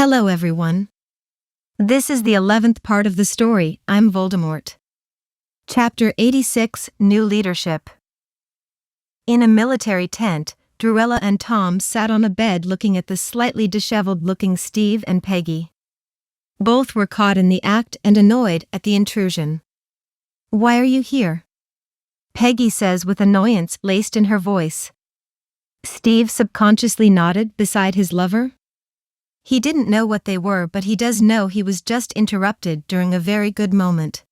Hello everyone. This is the 11th part of the story, I'm Voldemort. Chapter 86, New Leadership. In a military tent, Druella and Tom sat on a bed looking at the slightly disheveled-looking Steve and Peggy. Both were caught in the act and annoyed at the intrusion. "Why are you here?" Peggy says with annoyance laced in her voice. Steve subconsciously nodded beside his lover. He didn't know what they were, but he does know he was just interrupted during a very good moment.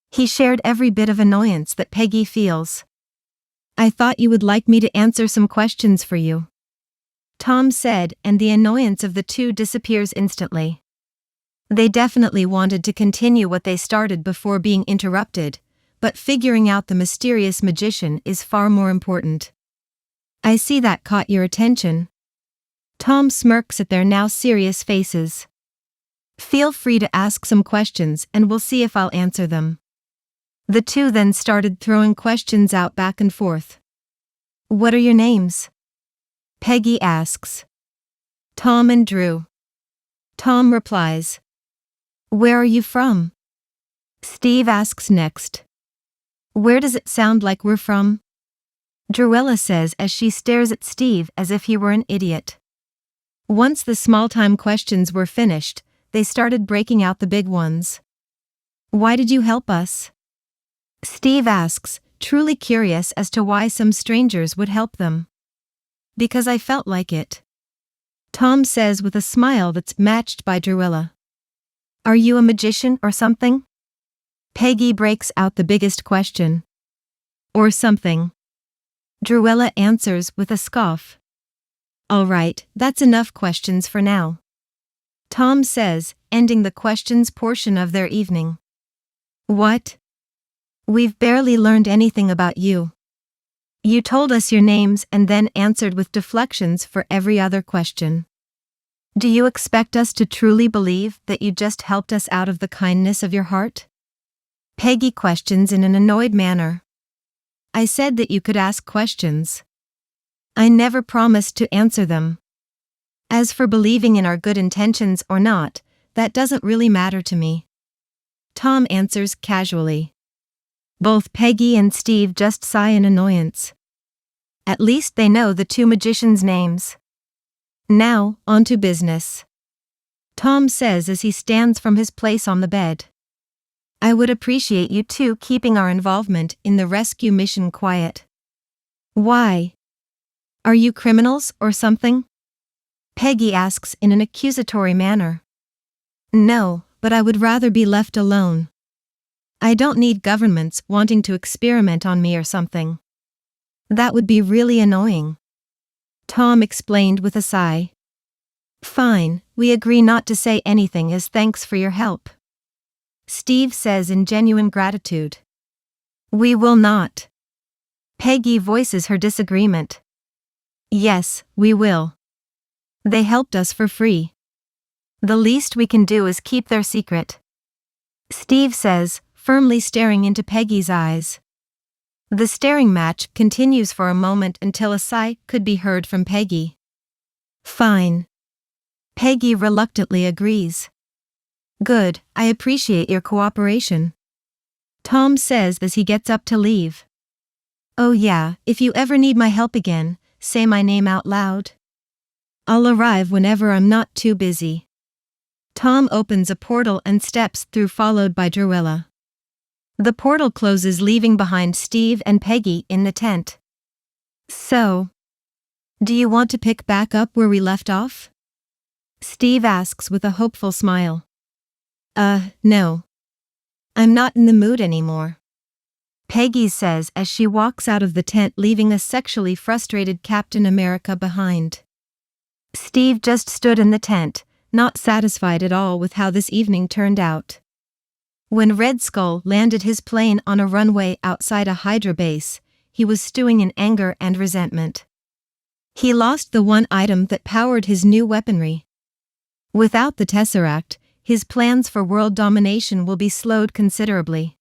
He shared every bit of annoyance that Peggy feels. "I thought you would like me to answer some questions for you," Tom said, and the annoyance of the two disappears instantly. They definitely wanted to continue what they started before being interrupted, but figuring out the mysterious magician is far more important. "I see that caught your attention." Tom smirks at their now serious faces. "Feel free to ask some questions and we'll see if I'll answer them." The two then started throwing questions out back and forth. "What are your names?" Peggy asks. "Tom and Drew." Tom replies. "Where are you from?" Steve asks next. "Where does it sound like we're from?" Druella says as she stares at Steve as if he were an idiot. Once the small-time questions were finished, they started breaking out the big ones. "Why did you help us?" Steve asks, truly curious as to why some strangers would help them. "Because I felt like it," Tom says with a smile that's matched by Druella. "Are you a magician or something?" Peggy breaks out the biggest question. "Or something," Druella answers with a scoff. "All right, that's enough questions for now," Tom says, ending the questions portion of their evening. "What? We've barely learned anything about you. You told us your names and then answered with deflections for every other question. Do you expect us to truly believe that you just helped us out of the kindness of your heart?" Peggy questions in an annoyed manner. "I said that you could ask questions. I never promised to answer them. As for believing in our good intentions or not, that doesn't really matter to me," Tom answers casually. Both Peggy and Steve just sigh in annoyance. At least they know the two magicians' names. "Now, on to business," Tom says as he stands from his place on the bed. "I would appreciate you two keeping our involvement in the rescue mission quiet." "Why? Are you criminals or something?" Peggy asks in an accusatory manner. "No, but I would rather be left alone. I don't need governments wanting to experiment on me or something. That would be really annoying," Tom explained with a sigh. "Fine, we agree not to say anything as thanks for your help," Steve says in genuine gratitude. "We will not." Peggy voices her disagreement. "Yes, we will. They helped us for free. The least we can do is keep their secret," Steve says, firmly staring into Peggy's eyes. The staring match continues for a moment until a sigh could be heard from Peggy. "Fine." Peggy reluctantly agrees. "Good, I appreciate your cooperation," Tom says as he gets up to leave. "Oh yeah, if you ever need my help again, say my name out loud. I'll arrive whenever I'm not too busy." Tom opens a portal and steps through, followed by Druella. The portal closes, leaving behind Steve and Peggy in the tent. "So, do you want to pick back up where we left off?" Steve asks with a hopeful smile. No. I'm not in the mood anymore," Peggy says as she walks out of the tent, leaving a sexually frustrated Captain America behind. Steve just stood in the tent, not satisfied at all with how this evening turned out. When Red Skull landed his plane on a runway outside a Hydra base, he was stewing in anger and resentment. He lost the one item that powered his new weaponry. Without the Tesseract, his plans for world domination will be slowed considerably.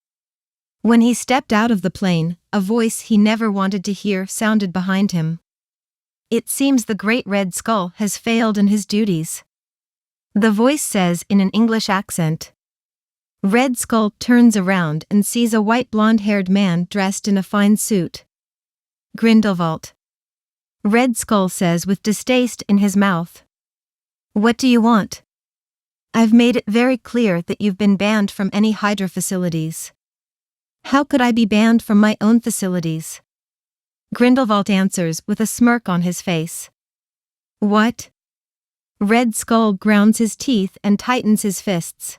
When he stepped out of the plane, a voice he never wanted to hear sounded behind him. It seems the Great Red Skull has failed in his duties. the voice says in an English accent. Red Skull turns around and sees a white blonde-haired man dressed in a fine suit. Grindelwald. Red Skull says with distaste in his mouth. What do you want? I've made it very clear that you've been banned from any Hydra facilities. How could I be banned from my own facilities? Grindelwald answers with a smirk on his face. What? Red Skull grounds his teeth and tightens his fists.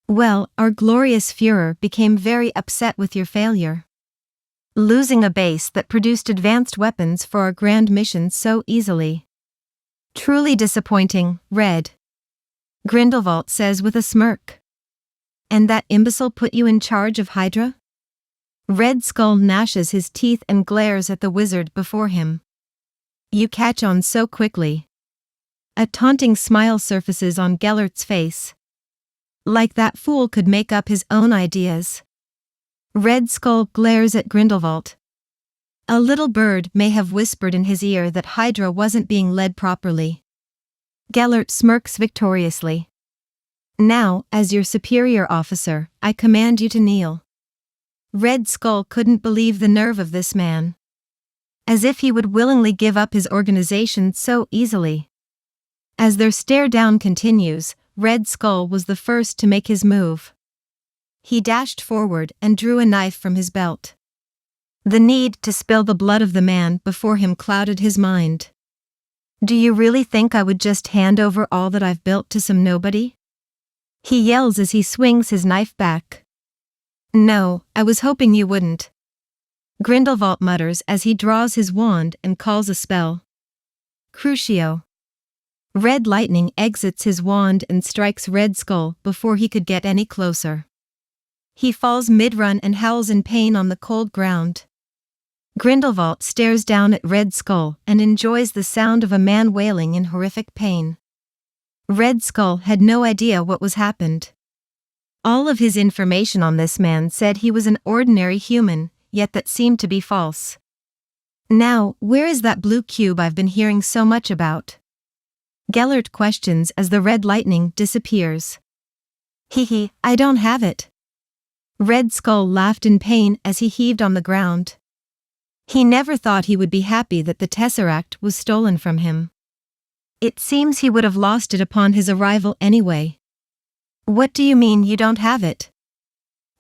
Well, our glorious Führer became very upset with your failure. Losing a base that produced advanced weapons for our grand mission so easily. Truly disappointing, Red. Grindelwald says with a smirk. And that imbecile put you in charge of Hydra? Red Skull gnashes his teeth and glares at the wizard before him. You catch on so quickly. A taunting smile surfaces on Gellert's face. Like that fool could make up his own ideas. Red Skull glares at Grindelwald. A little bird may have whispered in his ear that Hydra wasn't being led properly. Gellert smirks victoriously. Now, as your superior officer, I command you to kneel. Red Skull couldn't believe the nerve of this man. As if he would willingly give up his organization so easily. As their stare-down continues, Red Skull was the first to make his move. He dashed forward and drew a knife from his belt. The need to spill the blood of the man before him clouded his mind. Do you really think I would just hand over all that I've built to some nobody? He yells as he swings his knife back. No, I was hoping you wouldn't. Grindelwald mutters as he draws his wand and calls a spell. Crucio. Red lightning exits his wand and strikes Red Skull before he could get any closer. He falls mid-run and howls in pain on the cold ground. Grindelwald stares down at Red Skull and enjoys the sound of a man wailing in horrific pain. Red Skull had no idea what was happened. All of his information on this man said he was an ordinary human, yet that seemed to be false. Now, where is that blue cube I've been hearing so much about? Gellert questions as the red lightning disappears. Hee, I don't have it. Red Skull laughed in pain as he heaved on the ground. He never thought he would be happy that the Tesseract was stolen from him. It seems he would have lost it upon his arrival anyway. What do you mean you don't have it?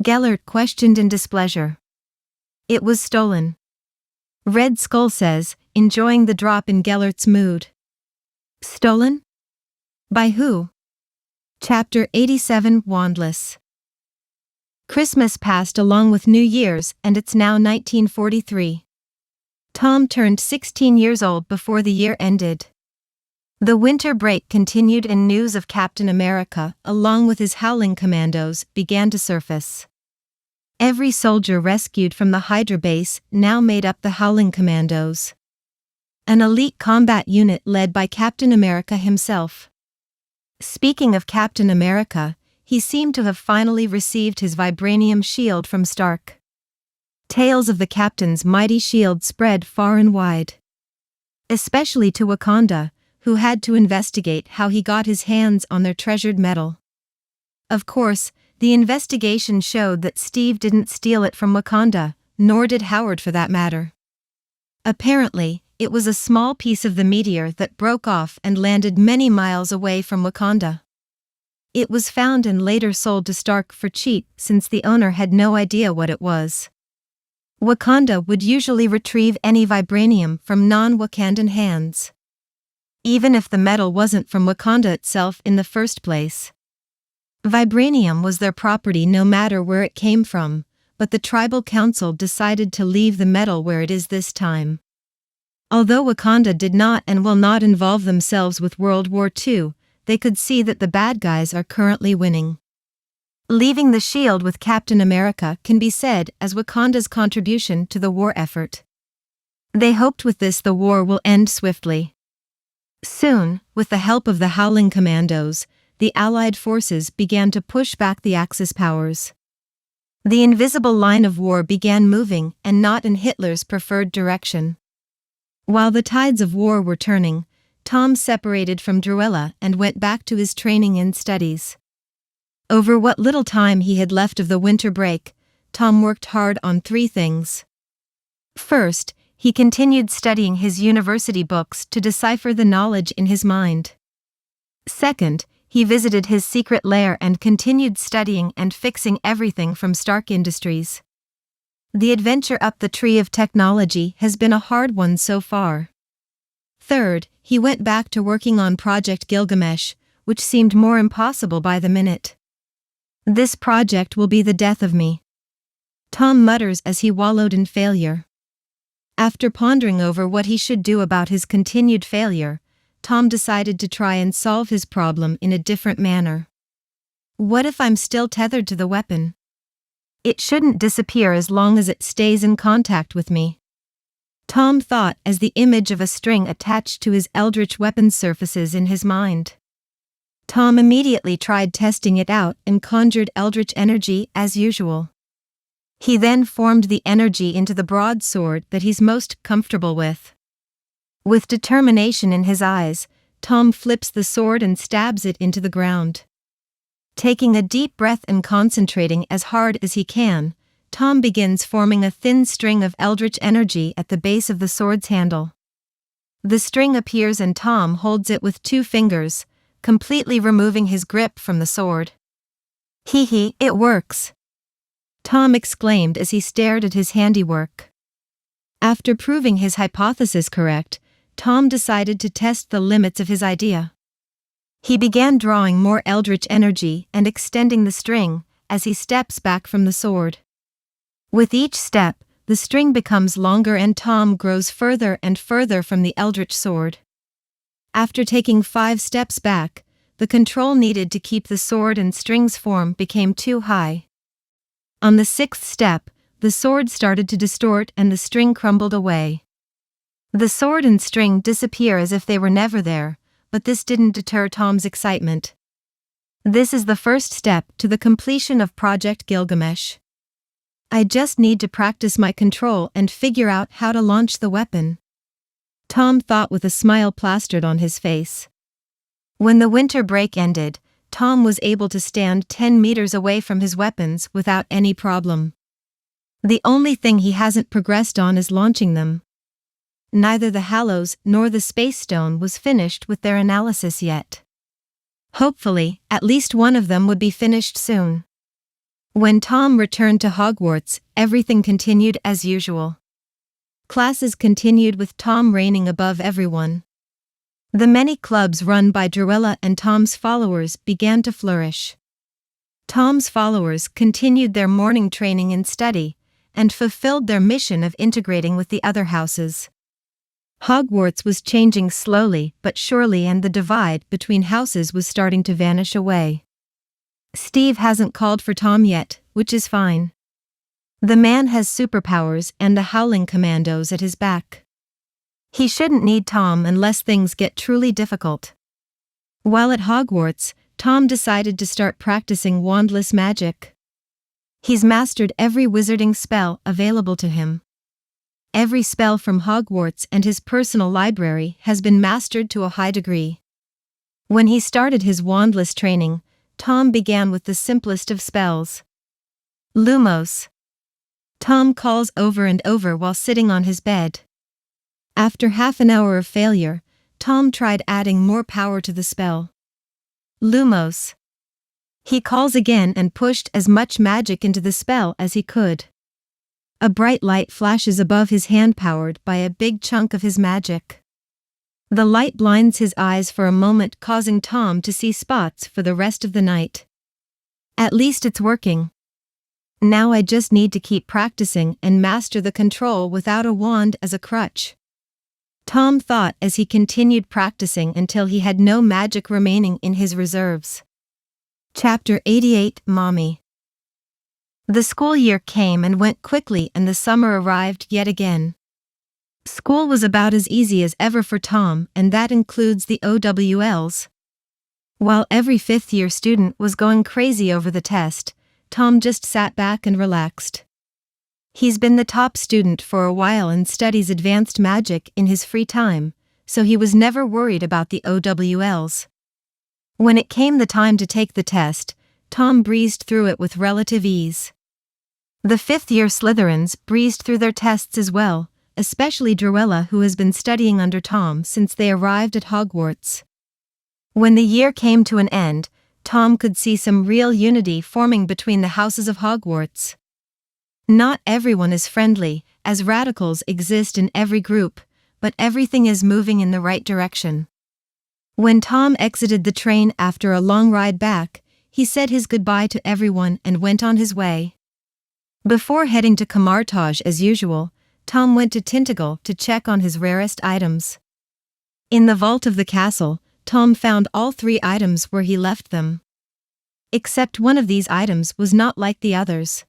Gellert questioned in displeasure. It was stolen. Red Skull says, enjoying the drop in Gellert's mood. Stolen? By who? Chapter 87 Wandless. Christmas passed along with New Year's and it's now 1943. Tom turned 16 years old before the year ended. The winter break continued and news of Captain America, along with his Howling Commandos, began to surface. Every soldier rescued from the Hydra base now made up the Howling Commandos. An elite combat unit led by Captain America himself. Speaking of Captain America, he seemed to have finally received his vibranium shield from Stark. Tales of the captain's mighty shield spread far and wide. Especially to Wakanda, who had to investigate how he got his hands on their treasured metal. Of course, the investigation showed that Steve didn't steal it from Wakanda, nor did Howard for that matter. Apparently, it was a small piece of the meteor that broke off and landed many miles away from Wakanda. It was found and later sold to Stark for cheap since the owner had no idea what it was. Wakanda would usually retrieve any vibranium from non-Wakandan hands. Even if the metal wasn't from Wakanda itself in the first place. Vibranium was their property no matter where it came from, but the tribal council decided to leave the metal where it is this time. Although Wakanda did not and will not involve themselves with World War II, they could see that the bad guys are currently winning. Leaving the shield with Captain America can be said as Wakanda's contribution to the war effort. They hoped with this the war will end swiftly. Soon, with the help of the Howling Commandos, the Allied forces began to push back the Axis powers. The invisible line of war began moving and not in Hitler's preferred direction. While the tides of war were turning, Tom separated from Druella and went back to his training and studies. Over what little time he had left of the winter break, Tom worked hard on 3 things. First, he continued studying his university books to decipher the knowledge in his mind. Second, he visited his secret lair and continued studying and fixing everything from Stark Industries. The adventure up the tree of technology has been a hard one so far. Third, he went back to working on Project Gilgamesh, which seemed more impossible by the minute. This project will be the death of me, Tom mutters as he wallowed in failure. After pondering over what he should do about his continued failure, Tom decided to try and solve his problem in a different manner. What if I'm still tethered to the weapon? It shouldn't disappear as long as it stays in contact with me, Tom thought as the image of a string attached to his eldritch weapon surfaces in his mind. Tom immediately tried testing it out and conjured eldritch energy as usual. He then formed the energy into the broadsword that he's most comfortable with. With determination in his eyes, Tom flips the sword and stabs it into the ground. Taking a deep breath and concentrating as hard as he can, Tom begins forming a thin string of eldritch energy at the base of the sword's handle. The string appears and Tom holds it with 2 fingers, completely removing his grip from the sword. Hee, it works, Tom exclaimed as he stared at his handiwork. After proving his hypothesis correct, Tom decided to test the limits of his idea. He began drawing more eldritch energy and extending the string as he steps back from the sword. With each step, the string becomes longer and Tom grows further and further from the eldritch sword. After taking 5 steps back, the control needed to keep the sword and string's form became too high. On the 6th step, the sword started to distort and the string crumbled away. The sword and string disappear as if they were never there, but this didn't deter Tom's excitement. This is the first step to the completion of Project Gilgamesh. I just need to practice my control and figure out how to launch the weapon, Tom thought with a smile plastered on his face. When the winter break ended, Tom was able to stand 10 meters away from his weapons without any problem. The only thing he hasn't progressed on is launching them. Neither the Hallows nor the Space Stone was finished with their analysis yet. Hopefully, at least one of them would be finished soon. When Tom returned to Hogwarts, everything continued as usual. Classes continued with Tom reigning above everyone. The many clubs run by Druella and Tom's followers began to flourish. Tom's followers continued their morning training and study, and fulfilled their mission of integrating with the other houses. Hogwarts was changing slowly but surely, and the divide between houses was starting to vanish away. Steve hasn't called for Tom yet, which is fine. The man has superpowers and the Howling Commandos at his back. He shouldn't need Tom unless things get truly difficult. While at Hogwarts, Tom decided to start practicing wandless magic. He's mastered every wizarding spell available to him. Every spell from Hogwarts and his personal library has been mastered to a high degree. When he started his wandless training, Tom began with the simplest of spells. Lumos. Tom calls over and over while sitting on his bed. After half an hour of failure, Tom tried adding more power to the spell. Lumos. He calls again and pushed as much magic into the spell as he could. A bright light flashes above his hand, powered by a big chunk of his magic. The light blinds his eyes for a moment, causing Tom to see spots for the rest of the night. At least it's working. Now I just need to keep practicing and master the control without a wand as a crutch, Tom thought as he continued practicing until he had no magic remaining in his reserves. Chapter 88 Mommy. The school year came and went quickly, and the summer arrived yet again. School was about as easy as ever for Tom, and that includes the OWLs. While every fifth-year student was going crazy over the test, Tom just sat back and relaxed. He's been the top student for a while and studies advanced magic in his free time, so he was never worried about the OWLs. When it came the time to take the test, Tom breezed through it with relative ease. The fifth-year Slytherins breezed through their tests as well, especially Drusilla, who has been studying under Tom since they arrived at Hogwarts. When the year came to an end, Tom could see some real unity forming between the houses of Hogwarts. Not everyone is friendly, as radicals exist in every group, but everything is moving in the right direction. When Tom exited the train after a long ride back, he said his goodbye to everyone and went on his way. Before heading to Camartage as usual, Tom went to Tintagel to check on his rarest items. In the vault of the castle, Tom found all 3 items where he left them. Except one of these items was not like the others.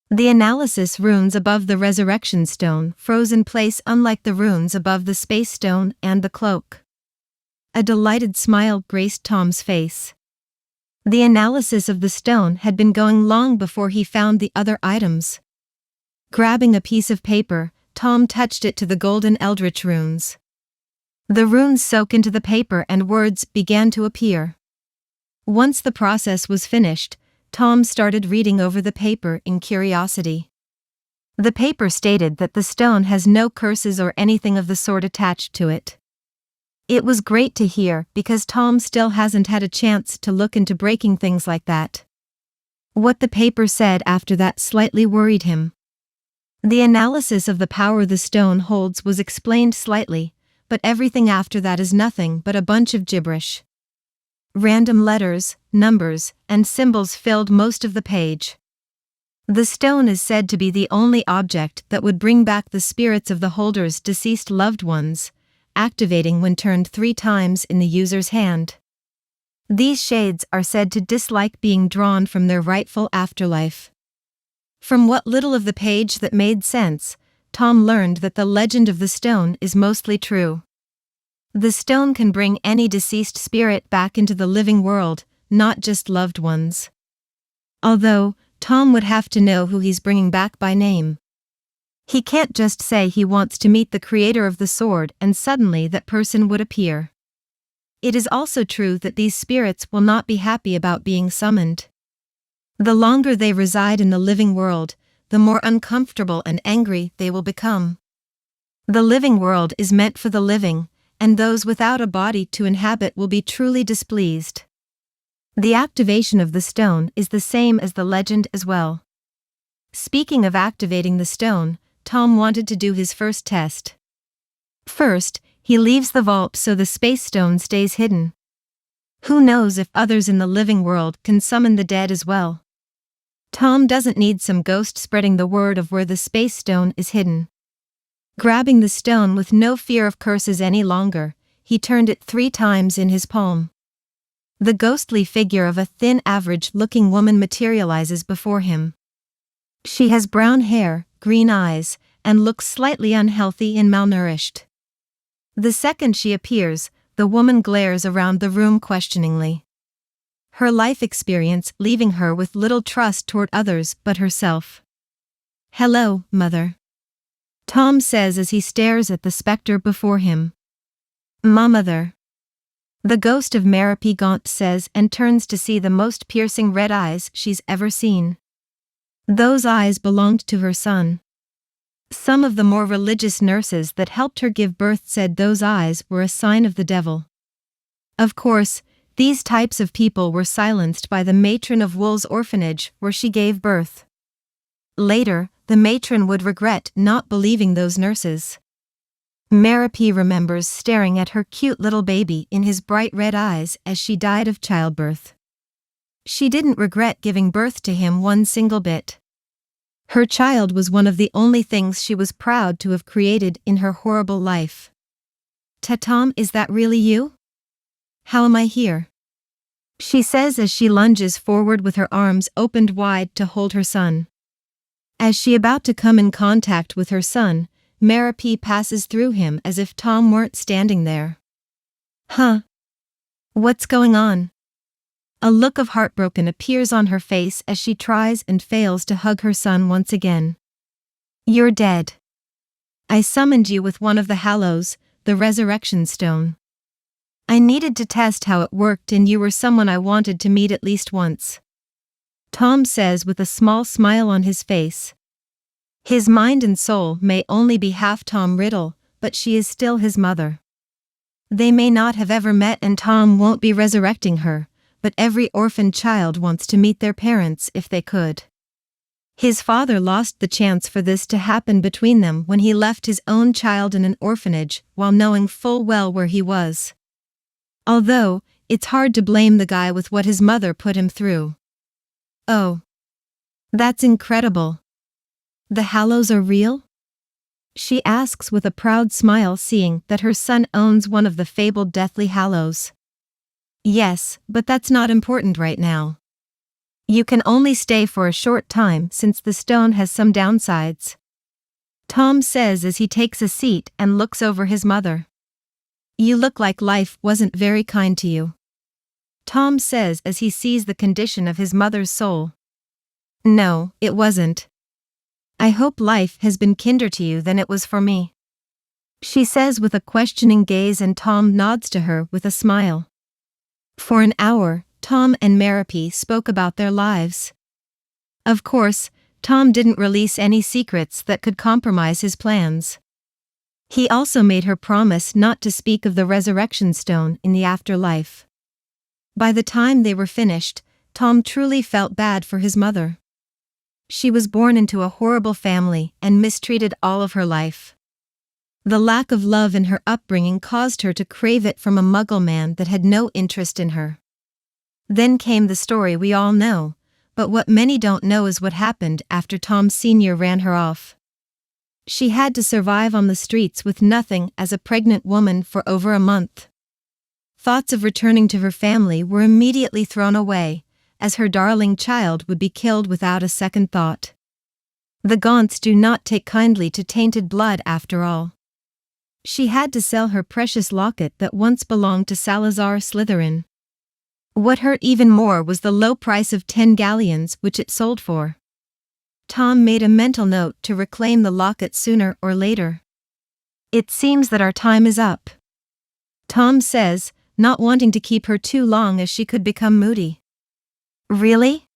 The analysis runes above the resurrection stone froze in place, unlike the runes above the space stone and the cloak. A delighted smile graced Tom's face. The analysis of the stone had been going long before he found the other items. Grabbing a piece of paper, Tom touched it to the golden eldritch runes. The runes soak into the paper and words began to appear. Once the process was finished, Tom started reading over the paper in curiosity. The paper stated that the stone has no curses or anything of the sort attached to it. It was great to hear because Tom still hasn't had a chance to look into breaking things like that. What the paper said after that slightly worried him. The analysis of the power the stone holds was explained slightly, but everything after that is nothing but a bunch of gibberish. Random letters, numbers, and symbols filled most of the page. The stone is said to be the only object that would bring back the spirits of the holder's deceased loved ones, activating when turned 3 times in the user's hand. These shades are said to dislike being drawn from their rightful afterlife. From what little of the page that made sense, Tom learned that the legend of the stone is mostly true. The stone can bring any deceased spirit back into the living world, not just loved ones. Although, Tom would have to know who he's bringing back by name. He can't just say he wants to meet the creator of the sword and suddenly that person would appear. It is also true that these spirits will not be happy about being summoned. The longer they reside in the living world, the more uncomfortable and angry they will become. The living world is meant for the living, and those without a body to inhabit will be truly displeased. The activation of the stone is the same as the legend as well. Speaking of activating the stone, Tom wanted to do his first test. First, he leaves the vault so the space stone stays hidden. Who knows if others in the living world can summon the dead as well. Tom doesn't need some ghost spreading the word of where the space stone is hidden. Grabbing the stone with no fear of curses any longer, he turned it 3 times in his palm. The ghostly figure of a thin, average-looking woman materializes before him. She has brown hair, green eyes, and looks slightly unhealthy and malnourished. The second she appears, the woman glares around the room questioningly. Her life experience leaving her with little trust toward others but herself. "Hello, Mother," Tom says as he stares at the specter before him. "Ma Mother," the ghost of Mary P. Gaunt says and turns to see the most piercing red eyes she's ever seen. Those eyes belonged to her son. Some of the more religious nurses that helped her give birth said those eyes were a sign of the devil. Of course, these types of people were silenced by the matron of Wool's orphanage where she gave birth. Later, the matron would regret not believing those nurses. Mary P. remembers staring at her cute little baby in his bright red eyes as she died of childbirth. She didn't regret giving birth to him one single bit. Her child was one of the only things she was proud to have created in her horrible life. "Tom, is that really you? How am I here?" she says as she lunges forward with her arms opened wide to hold her son. As she about to come in contact with her son, Mary P. passes through him as if Tom weren't standing there. "Huh? What's going on?" A look of heartbroken appears on her face as she tries and fails to hug her son once again. "You're dead. I summoned you with one of the Hallows, the Resurrection Stone. I needed to test how it worked, and you were someone I wanted to meet at least once. Tom says with a small smile on his face. His mind and soul may only be half Tom Riddle, but she is still his mother. They may not have ever met, and Tom won't be resurrecting her, but every orphaned child wants to meet their parents if they could. His father lost the chance for this to happen between them when he left his own child in an orphanage while knowing full well where he was. Although, it's hard to blame the guy with what his mother put him through. Oh. That's incredible. The Hallows are real? She asks with a proud smile, seeing that her son owns one of the fabled Deathly Hallows. Yes, but that's not important right now. You can only stay for a short time since the stone has some downsides. Tom says as he takes a seat and looks over his mother. You look like life wasn't very kind to you. Tom says as he sees the condition of his mother's soul. No, it wasn't. I hope life has been kinder to you than it was for me. She says with a questioning gaze, and Tom nods to her with a smile. For an hour, Tom and Merope spoke about their lives. Of course, Tom didn't release any secrets that could compromise his plans. He also made her promise not to speak of the Resurrection Stone in the afterlife. By the time they were finished, Tom truly felt bad for his mother. She was born into a horrible family and mistreated all of her life. The lack of love in her upbringing caused her to crave it from a Muggle man that had no interest in her. Then came the story we all know, but what many don't know is what happened after Tom Sr. ran her off. She had to survive on the streets with nothing as a pregnant woman for over a month. Thoughts of returning to her family were immediately thrown away, as her darling child would be killed without a second thought. The Gaunts do not take kindly to tainted blood after all. She had to sell her precious locket that once belonged to Salazar Slytherin. What hurt even more was the low price of 10 galleons which it sold for. Tom made a mental note to reclaim the locket sooner or later. It seems that our time is up. Tom says, not wanting to keep her too long as she could become moody. Really?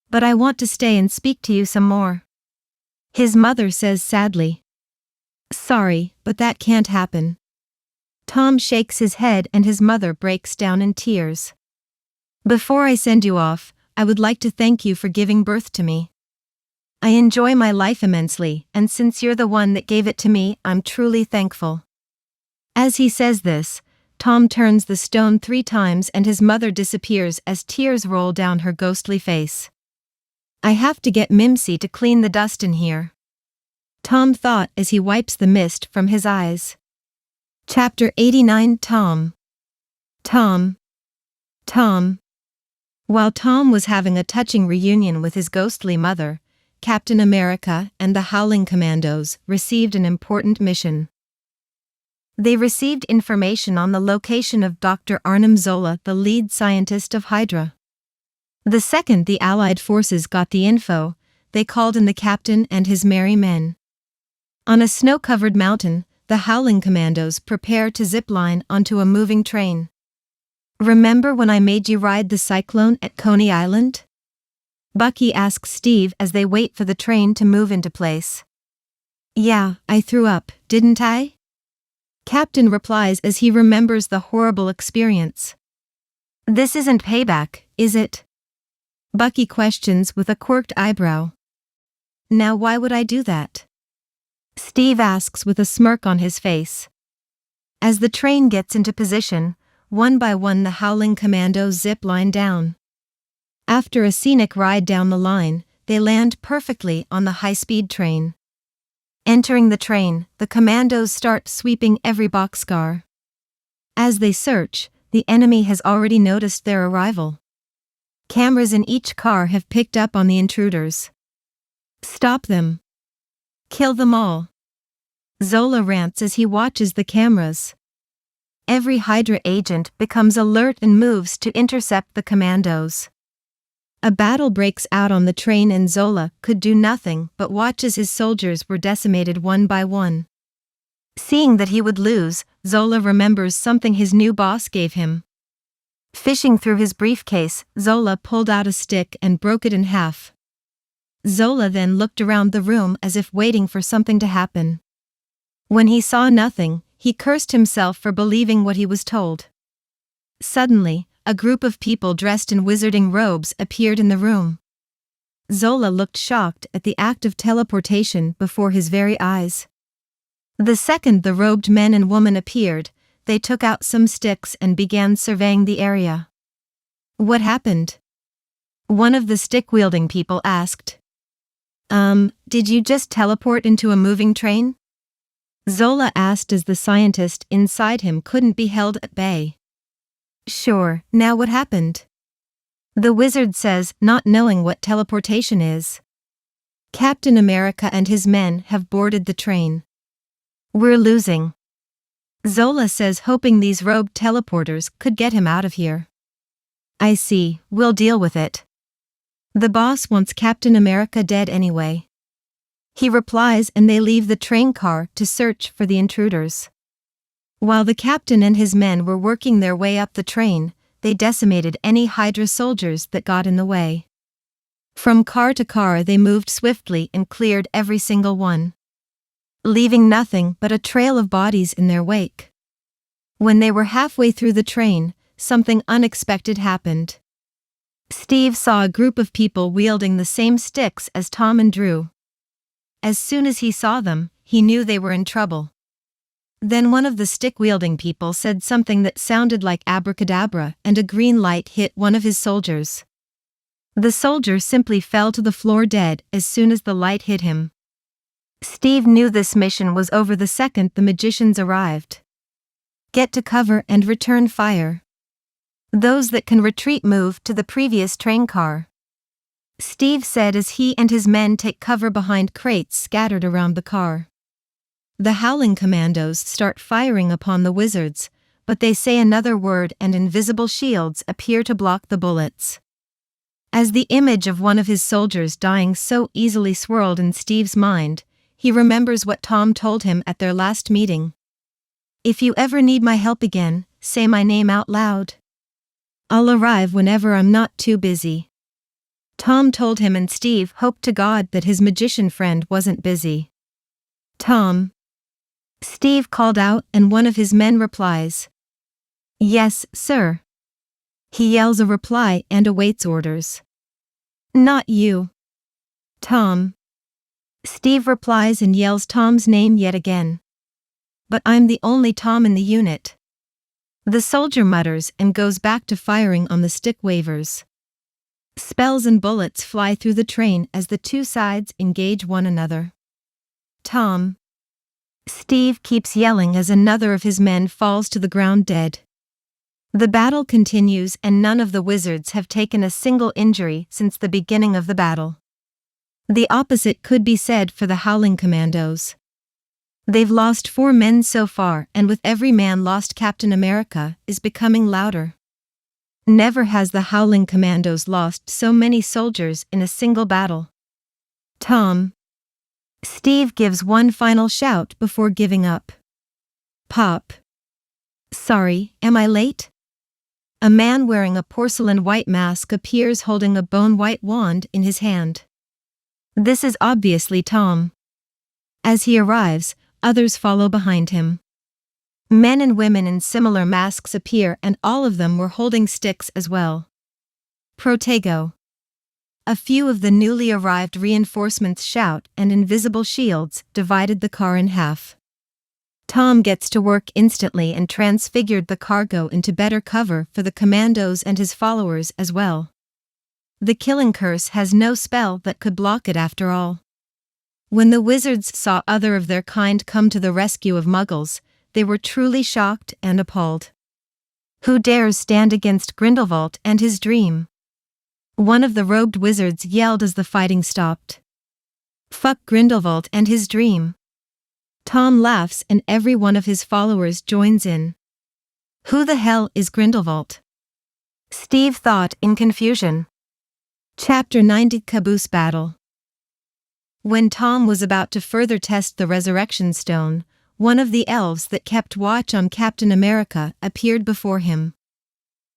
But I want to stay and speak to you some more. His mother says sadly. Sorry, but that can't happen. Tom shakes his head and his mother breaks down in tears. Before I send you off, I would like to thank you for giving birth to me. I enjoy my life immensely, and since you're the one that gave it to me, I'm truly thankful. As he says this, Tom turns the stone 3 times and his mother disappears as tears roll down her ghostly face. I have to get Mimsy to clean the dust in here. Tom thought as he wipes the mist from his eyes. Chapter 89. Tom. While Tom was having a touching reunion with his ghostly mother, Captain America and the Howling Commandos received an important mission. They received information on the location of Dr. Arnim Zola, the lead scientist of Hydra. The second the Allied forces got the info, they called in the captain and his merry men. On a snow-covered mountain, the Howling Commandos prepare to zipline onto a moving train. Remember when I made you ride the Cyclone at Coney Island? Bucky asks Steve as they wait for the train to move into place. Yeah, I threw up, didn't I? Captain replies as he remembers the horrible experience. This isn't payback, is it? Bucky questions with a quirked eyebrow. Now why would I do that? Steve asks with a smirk on his face. As the train gets into position, one by one the Howling Commandos zip line down. After a scenic ride down the line, they land perfectly on the high-speed train. Entering the train, the commandos start sweeping every boxcar. As they search, the enemy has already noticed their arrival. Cameras in each car have picked up on the intruders. Stop them. Kill them all. Zola rants as he watches the cameras. Every Hydra agent becomes alert and moves to intercept the commandos. A battle breaks out on the train and Zola could do nothing but watch as his soldiers were decimated one by one. Seeing that he would lose, Zola remembers something his new boss gave him. Fishing through his briefcase, Zola pulled out a stick and broke it in half. Zola then looked around the room as if waiting for something to happen. When he saw nothing, he cursed himself for believing what he was told. Suddenly, a group of people dressed in wizarding robes appeared in the room. Zola looked shocked at the act of teleportation before his very eyes. The second the robed men and woman appeared, they took out some sticks and began surveying the area. What happened? One of the stick-wielding people asked. Did you just teleport into a moving train? Zola asked as the scientist inside him couldn't be held at bay. Sure, now what happened? The wizard says, not knowing what teleportation is. Captain America and his men have boarded the train. We're losing. Zola says, hoping these robed teleporters could get him out of here. I see, we'll deal with it. The boss wants Captain America dead anyway. He replies and they leave the train car to search for the intruders. While the captain and his men were working their way up the train, they decimated any Hydra soldiers that got in the way. From car to car they moved swiftly and cleared every single one, leaving nothing but a trail of bodies in their wake. When they were halfway through the train, something unexpected happened. Steve saw a group of people wielding the same sticks as Tom and Drew. As soon as he saw them, he knew they were in trouble. Then one of the stick-wielding people said something that sounded like abracadabra, and a green light hit one of his soldiers. The soldier simply fell to the floor dead as soon as the light hit him. Steve knew this mission was over the second the magicians arrived. Get to cover and return fire. Those that can retreat move to the previous train car. Steve said as he and his men take cover behind crates scattered around the car. The Howling Commandos start firing upon the wizards, but they say another word and invisible shields appear to block the bullets. As the image of one of his soldiers dying so easily swirled in Steve's mind, he remembers what Tom told him at their last meeting. If you ever need my help again, say my name out loud. I'll arrive whenever I'm not too busy. Tom told him and Steve hoped to God that his magician friend wasn't busy. Tom. Steve called out and one of his men replies. Yes, sir. He yells a reply and awaits orders. Not you. Tom. Steve replies and yells Tom's name yet again. But I'm the only Tom in the unit. The soldier mutters and goes back to firing on the stick wavers. Spells and bullets fly through the train as the two sides engage one another. Tom. Steve keeps yelling as another of his men falls to the ground dead. The battle continues and none of the wizards have taken a single injury since the beginning of the battle. The opposite could be said for the Howling Commandos. They've lost 4 men so far, and with every man lost, Captain America is becoming louder. Never has the Howling Commandos lost so many soldiers in a single battle. Tom. Steve gives one final shout before giving up. Pop. Sorry, am I late? A man wearing a porcelain white mask appears holding a bone-white wand in his hand. This is obviously Tom. As he arrives, others follow behind him. Men and women in similar masks appear and all of them were holding sticks as well. Protego. A few of the newly arrived reinforcements shout and invisible shields divided the car in half. Tom gets to work instantly and transfigured the cargo into better cover for the commandos and his followers as well. The killing curse has no spell that could block it after all. When the wizards saw other of their kind come to the rescue of muggles, they were truly shocked and appalled. Who dares stand against Grindelwald and his dream? One of the robed wizards yelled as the fighting stopped. Fuck Grindelwald and his dream. Tom laughs and every one of his followers joins in. Who the hell is Grindelwald? Steve thought in confusion. Chapter 90 Caboose Battle. When Tom was about to further test the resurrection stone, one of the elves that kept watch on Captain America appeared before him.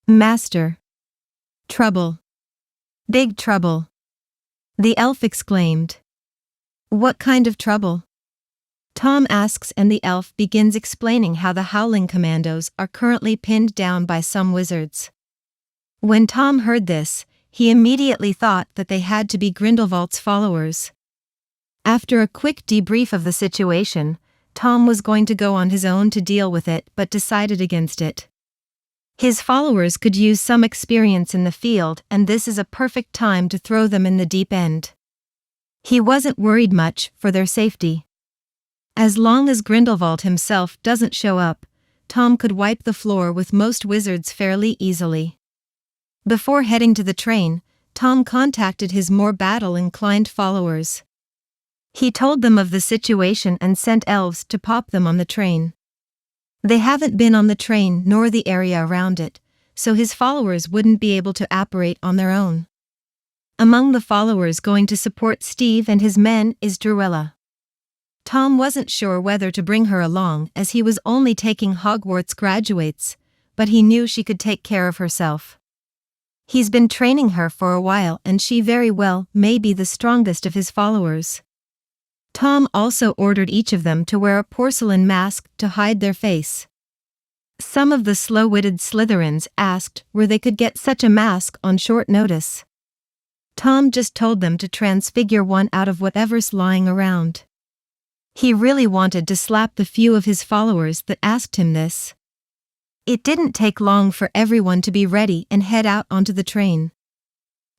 "Master." "Trouble. Big trouble," the elf exclaimed. "What kind of trouble?" Tom asks, and the elf begins explaining how the Howling Commandos are currently pinned down by some wizards. When Tom heard this, he immediately thought that they had to be Grindelwald's followers. After a quick debrief of the situation, Tom was going to go on his own to deal with it but decided against it. His followers could use some experience in the field, and this is a perfect time to throw them in the deep end. He wasn't worried much for their safety. As long as Grindelwald himself doesn't show up, Tom could wipe the floor with most wizards fairly easily. Before heading to the train, Tom contacted his more battle-inclined followers. He told them of the situation and sent elves to pop them on the train. They haven't been on the train nor the area around it, so his followers wouldn't be able to operate on their own. Among the followers going to support Steve and his men is Zola. Tom wasn't sure whether to bring her along as he was only taking Hogwarts graduates, but he knew she could take care of herself. He's been training her for a while and she very well may be the strongest of his followers. Tom also ordered each of them to wear a porcelain mask to hide their face. Some of the slow-witted Slytherins asked where they could get such a mask on short notice. Tom just told them to transfigure one out of whatever's lying around. He really wanted to slap the few of his followers that asked him this. It didn't take long for everyone to be ready and head out onto the train.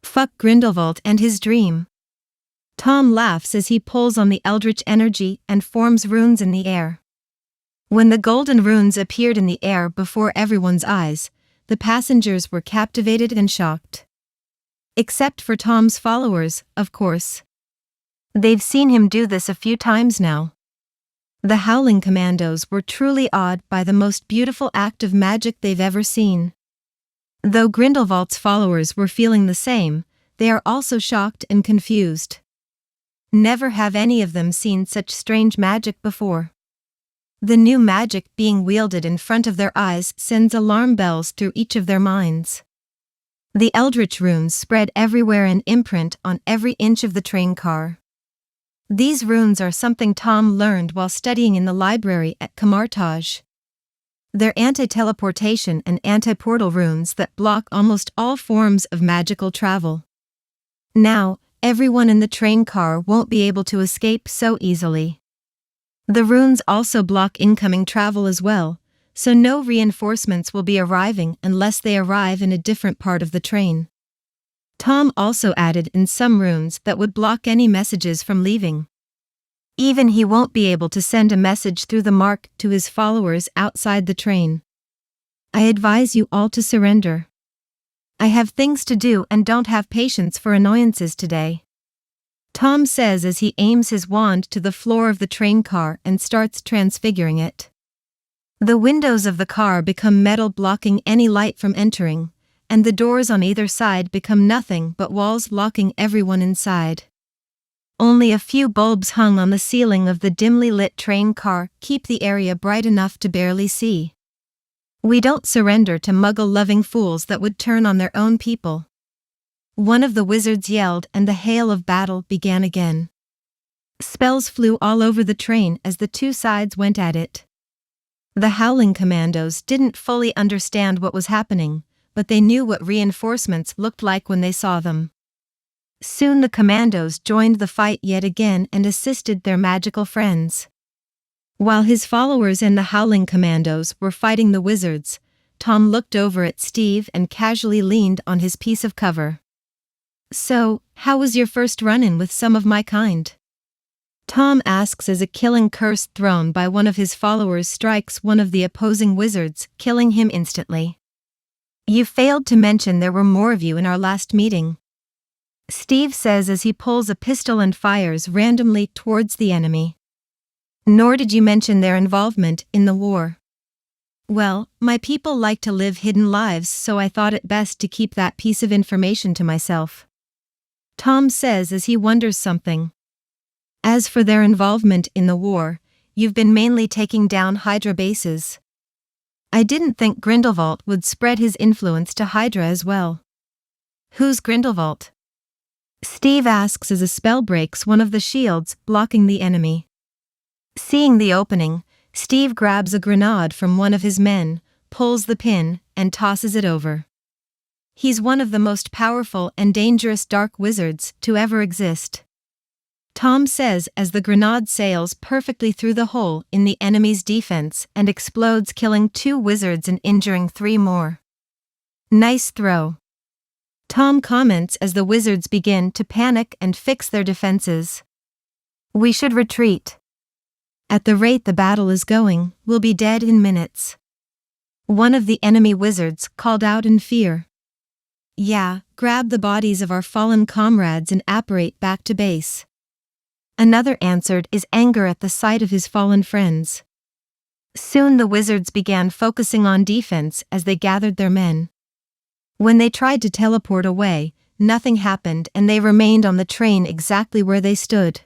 Fuck Grindelwald and his dream. Tom laughs as he pulls on the eldritch energy and forms runes in the air. When the golden runes appeared in the air before everyone's eyes, the passengers were captivated and shocked. Except for Tom's followers, of course. They've seen him do this a few times now. The Howling Commandos were truly awed by the most beautiful act of magic they've ever seen. Though Grindelwald's followers were feeling the same, they are also shocked and confused. Never have any of them seen such strange magic before. The new magic being wielded in front of their eyes sends alarm bells through each of their minds. The eldritch runes spread everywhere and imprint on every inch of the train car. These runes are something Tom learned while studying in the library at Camartage. They're anti-teleportation and anti-portal runes that block almost all forms of magical travel. Now, everyone in the train car won't be able to escape so easily. The runes also block incoming travel as well, so no reinforcements will be arriving unless they arrive in a different part of the train. Tom also added in some runes that would block any messages from leaving. Even he won't be able to send a message through the mark to his followers outside the train. I advise you all to surrender. I have things to do and don't have patience for annoyances today. Tom says as he aims his wand to the floor of the train car and starts transfiguring it. The windows of the car become metal blocking any light from entering, and the doors on either side become nothing but walls locking everyone inside. Only a few bulbs hung on the ceiling of the dimly lit train car keep the area bright enough to barely see. We don't surrender to muggle-loving fools that would turn on their own people. One of the wizards yelled and the hail of battle began again. Spells flew all over the train as the two sides went at it. The Howling Commandos didn't fully understand what was happening, but they knew what reinforcements looked like when they saw them. Soon the Commandos joined the fight yet again and assisted their magical friends. While his followers and the Howling Commandos were fighting the wizards, Tom looked over at Steve and casually leaned on his piece of cover. So, how was your first run-in with some of my kind? Tom asks as a killing curse thrown by one of his followers strikes one of the opposing wizards, killing him instantly. You failed to mention there were more of you in our last meeting. Steve says as he pulls a pistol and fires randomly towards the enemy. Nor did you mention their involvement in the war. Well, my people like to live hidden lives, so I thought it best to keep that piece of information to myself. Tom says as he wonders something. As for their involvement in the war, you've been mainly taking down Hydra bases. I didn't think Grindelwald would spread his influence to Hydra as well. Who's Grindelwald? Steve asks as a spell breaks one of the shields blocking the enemy. Seeing the opening, Steve grabs a grenade from one of his men, pulls the pin, and tosses it over. He's one of the most powerful and dangerous dark wizards to ever exist. Tom says as the grenade sails perfectly through the hole in the enemy's defense and explodes, killing 2 wizards and injuring 3 more. Nice throw. Tom comments as the wizards begin to panic and fix their defenses. We should retreat. At the rate the battle is going, we'll be dead in minutes. One of the enemy wizards called out in fear. Yeah, grab the bodies of our fallen comrades and apparate back to base. Another answered is anger at the sight of his fallen friends. Soon the wizards began focusing on defense as they gathered their men. When they tried to teleport away, nothing happened and they remained on the train exactly where they stood.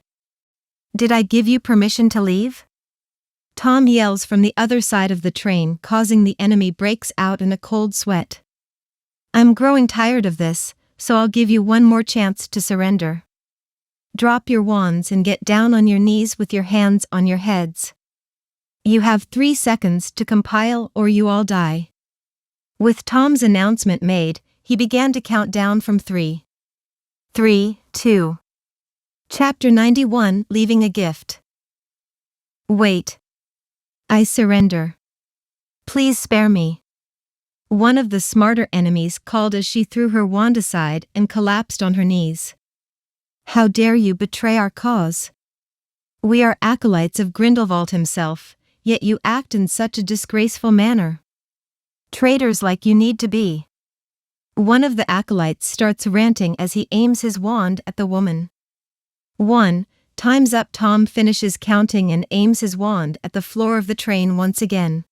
Did I give you permission to leave? Tom yells from the other side of the train, causing the enemy breaks out in a cold sweat. I'm growing tired of this, so I'll give you one more chance to surrender. Drop your wands and get down on your knees with your hands on your heads. You have 3 seconds to compile or you all die. With Tom's announcement made, he began to count down from 3. 3, 2. Chapter 91, Leaving a Gift. Wait. I surrender. Please spare me. One of the smarter enemies called as she threw her wand aside and collapsed on her knees. How dare you betray our cause? We are acolytes of Grindelwald himself, yet you act in such a disgraceful manner. Traitors like you need to be. One of the acolytes starts ranting as he aims his wand at the woman. 1. Time's up. Tom finishes counting and aims his wand at the floor of the train once again.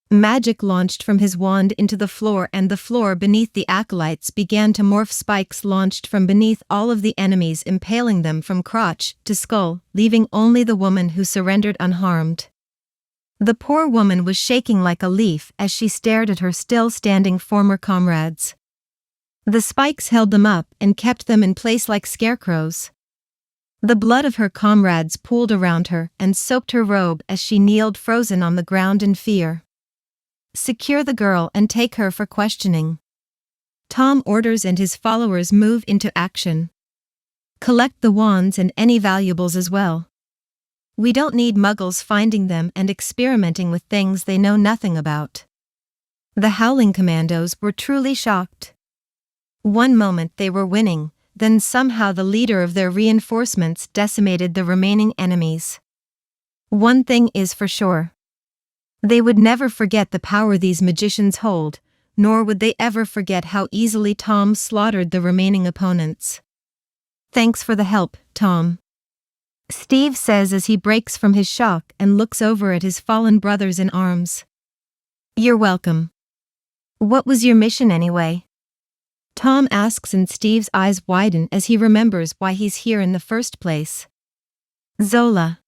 Magic launched from his wand into the floor and the floor beneath the acolytes began to morph. Spikes launched from beneath all of the enemies, impaling them from crotch to skull, leaving only the woman who surrendered unharmed. The poor woman was shaking like a leaf as she stared at her still standing former comrades. The spikes held them up and kept them in place like scarecrows. The blood of her comrades pooled around her and soaked her robe as she kneeled frozen on the ground in fear. Secure the girl and take her for questioning. Tom orders and his followers move into action. Collect the wands and any valuables as well. We don't need muggles finding them and experimenting with things they know nothing about. The Howling Commandos were truly shocked. One moment they were winning, then somehow the leader of their reinforcements decimated the remaining enemies. One thing is for sure. They would never forget the power these magicians hold, nor would they ever forget how easily Tom slaughtered the remaining opponents. Thanks for the help, Tom. Steve says as he breaks from his shock and looks over at his fallen brothers in arms. You're welcome. What was your mission anyway? Tom asks and Steve's eyes widen as he remembers why he's here in the first place. Zola.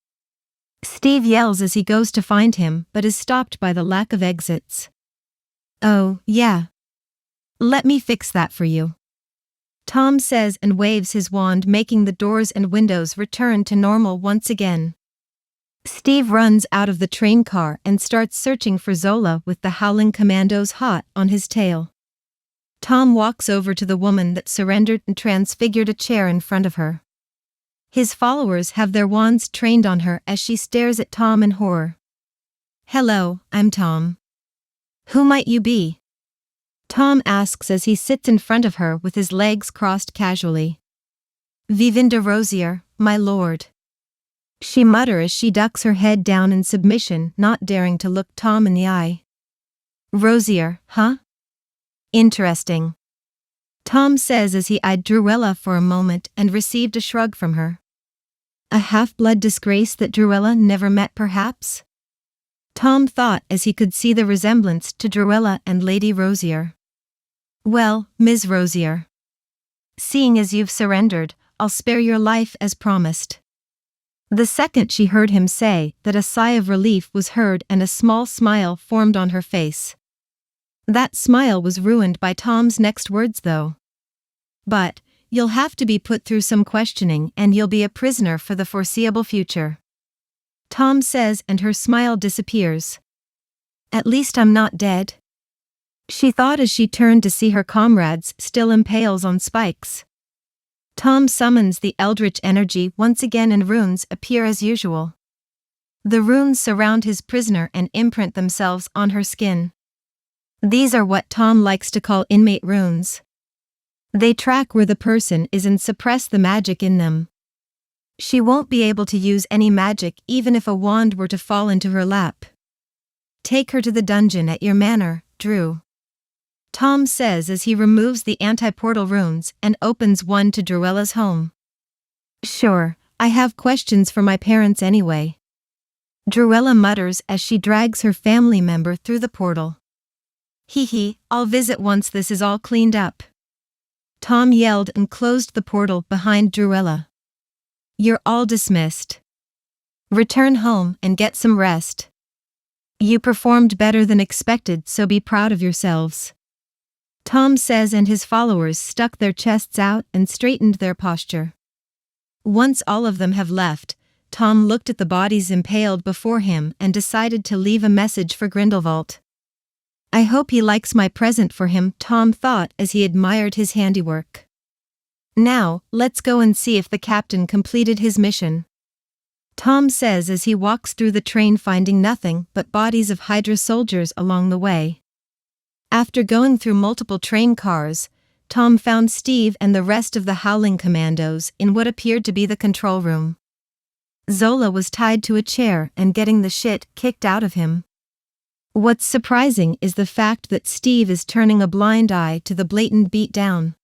Steve yells as he goes to find him but is stopped by the lack of exits. Oh, yeah. Let me fix that for you. Tom says and waves his wand, making the doors and windows return to normal once again. Steve runs out of the train car and starts searching for Zola with the Howling Commandos hot on his tail. Tom walks over to the woman that surrendered and transfigured a chair in front of her. His followers have their wands trained on her as she stares at Tom in horror. Hello, I'm Tom. Who might you be? Tom asks as he sits in front of her with his legs crossed casually. Vivien de Rosier, my lord. She mutters as she ducks her head down in submission, not daring to look Tom in the eye. Rosier, huh? Interesting. Tom says as he eyed Druella for a moment and received a shrug from her. A half-blood disgrace that Druella never met perhaps? Tom thought as he could see the resemblance to Druella and Lady Rosier. Well, Ms. Rosier. Seeing as you've surrendered, I'll spare your life as promised. The second she heard him say that, a sigh of relief was heard and a small smile formed on her face. That smile was ruined by Tom's next words though. "But, you'll have to be put through some questioning and you'll be a prisoner for the foreseeable future," Tom says, and her smile disappears. "At least I'm not dead," she thought as she turned to see her comrades still impaled on spikes. Tom summons the eldritch energy once again and runes appear as usual. The runes surround his prisoner and imprint themselves on her skin. These are what Tom likes to call inmate runes. They track where the person is and suppress the magic in them. She won't be able to use any magic even if a wand were to fall into her lap. "Take her to the dungeon at your manor, Drew," Tom says as he removes the anti-portal runes and opens one to Druella's home. "Sure, I have questions for my parents anyway," Druella mutters as she drags her family member through the portal. "Hee, I'll visit once this is all cleaned up," Tom yelled and closed the portal behind Druella. "You're all dismissed. Return home and get some rest. You performed better than expected, so be proud of yourselves," Tom says, and his followers stuck their chests out and straightened their posture. Once all of them have left, Tom looked at the bodies impaled before him and decided to leave a message for Grindelwald. "I hope he likes my present for him," Tom thought as he admired his handiwork. "Now, let's go and see if the captain completed his mission," Tom says as he walks through the train, finding nothing but bodies of Hydra soldiers along the way. After going through multiple train cars, Tom found Steve and the rest of the Howling Commandos in what appeared to be the control room. Zola was tied to a chair and getting the shit kicked out of him. What's surprising is the fact that Steve is turning a blind eye to the blatant beatdown.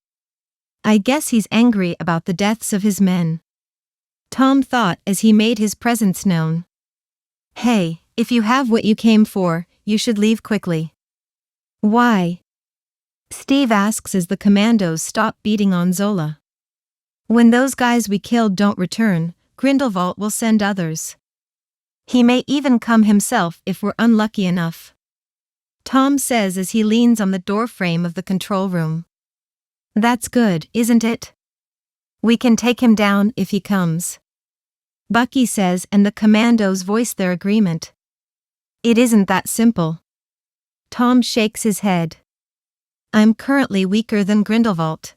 I guess he's angry about the deaths of his men, Tom thought as he made his presence known. "Hey, if you have what you came for, you should leave quickly." "Why?" Steve asks as the commandos stop beating on Zola. "When those guys we killed don't return, Grindelwald will send others. He may even come himself if we're unlucky enough," Tom says as he leans on the doorframe of the control room. "That's good, isn't it? We can take him down if he comes," Bucky says, and the commandos voice their agreement. "It isn't that simple." Tom shakes his head. "I'm currently weaker than Grindelwald.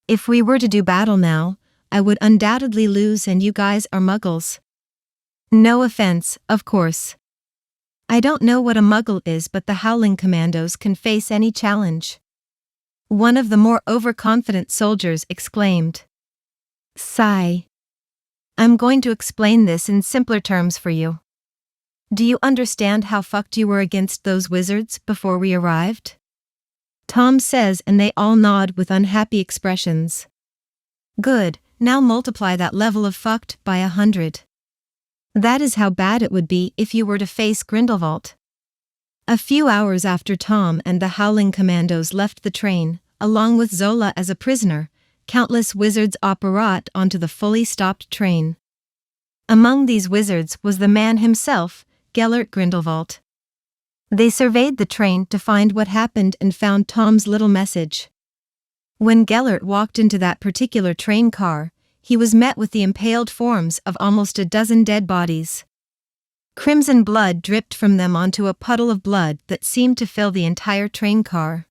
If we were to do battle now, I would undoubtedly lose, and you guys are muggles. No offense, of course. I don't know what a muggle is, but the Howling Commandos can face any challenge," one of the more overconfident soldiers exclaimed. Sigh. "I'm going to explain this in simpler terms for you. Do you understand how fucked you were against those wizards before we arrived?" Tom says, and they all nod with unhappy expressions. "Good, now multiply that level of fucked by 100. That is how bad it would be if you were to face Grindelwald." A few hours after Tom and the Howling Commandos left the train, along with Zola as a prisoner, countless wizards apparat onto the fully stopped train. Among these wizards was the man himself, Gellert Grindelwald. They surveyed the train to find what happened and found Tom's little message. When Gellert walked into that particular train car, he was met with the impaled forms of almost a dozen dead bodies. Crimson blood dripped from them onto a puddle of blood that seemed to fill the entire train car.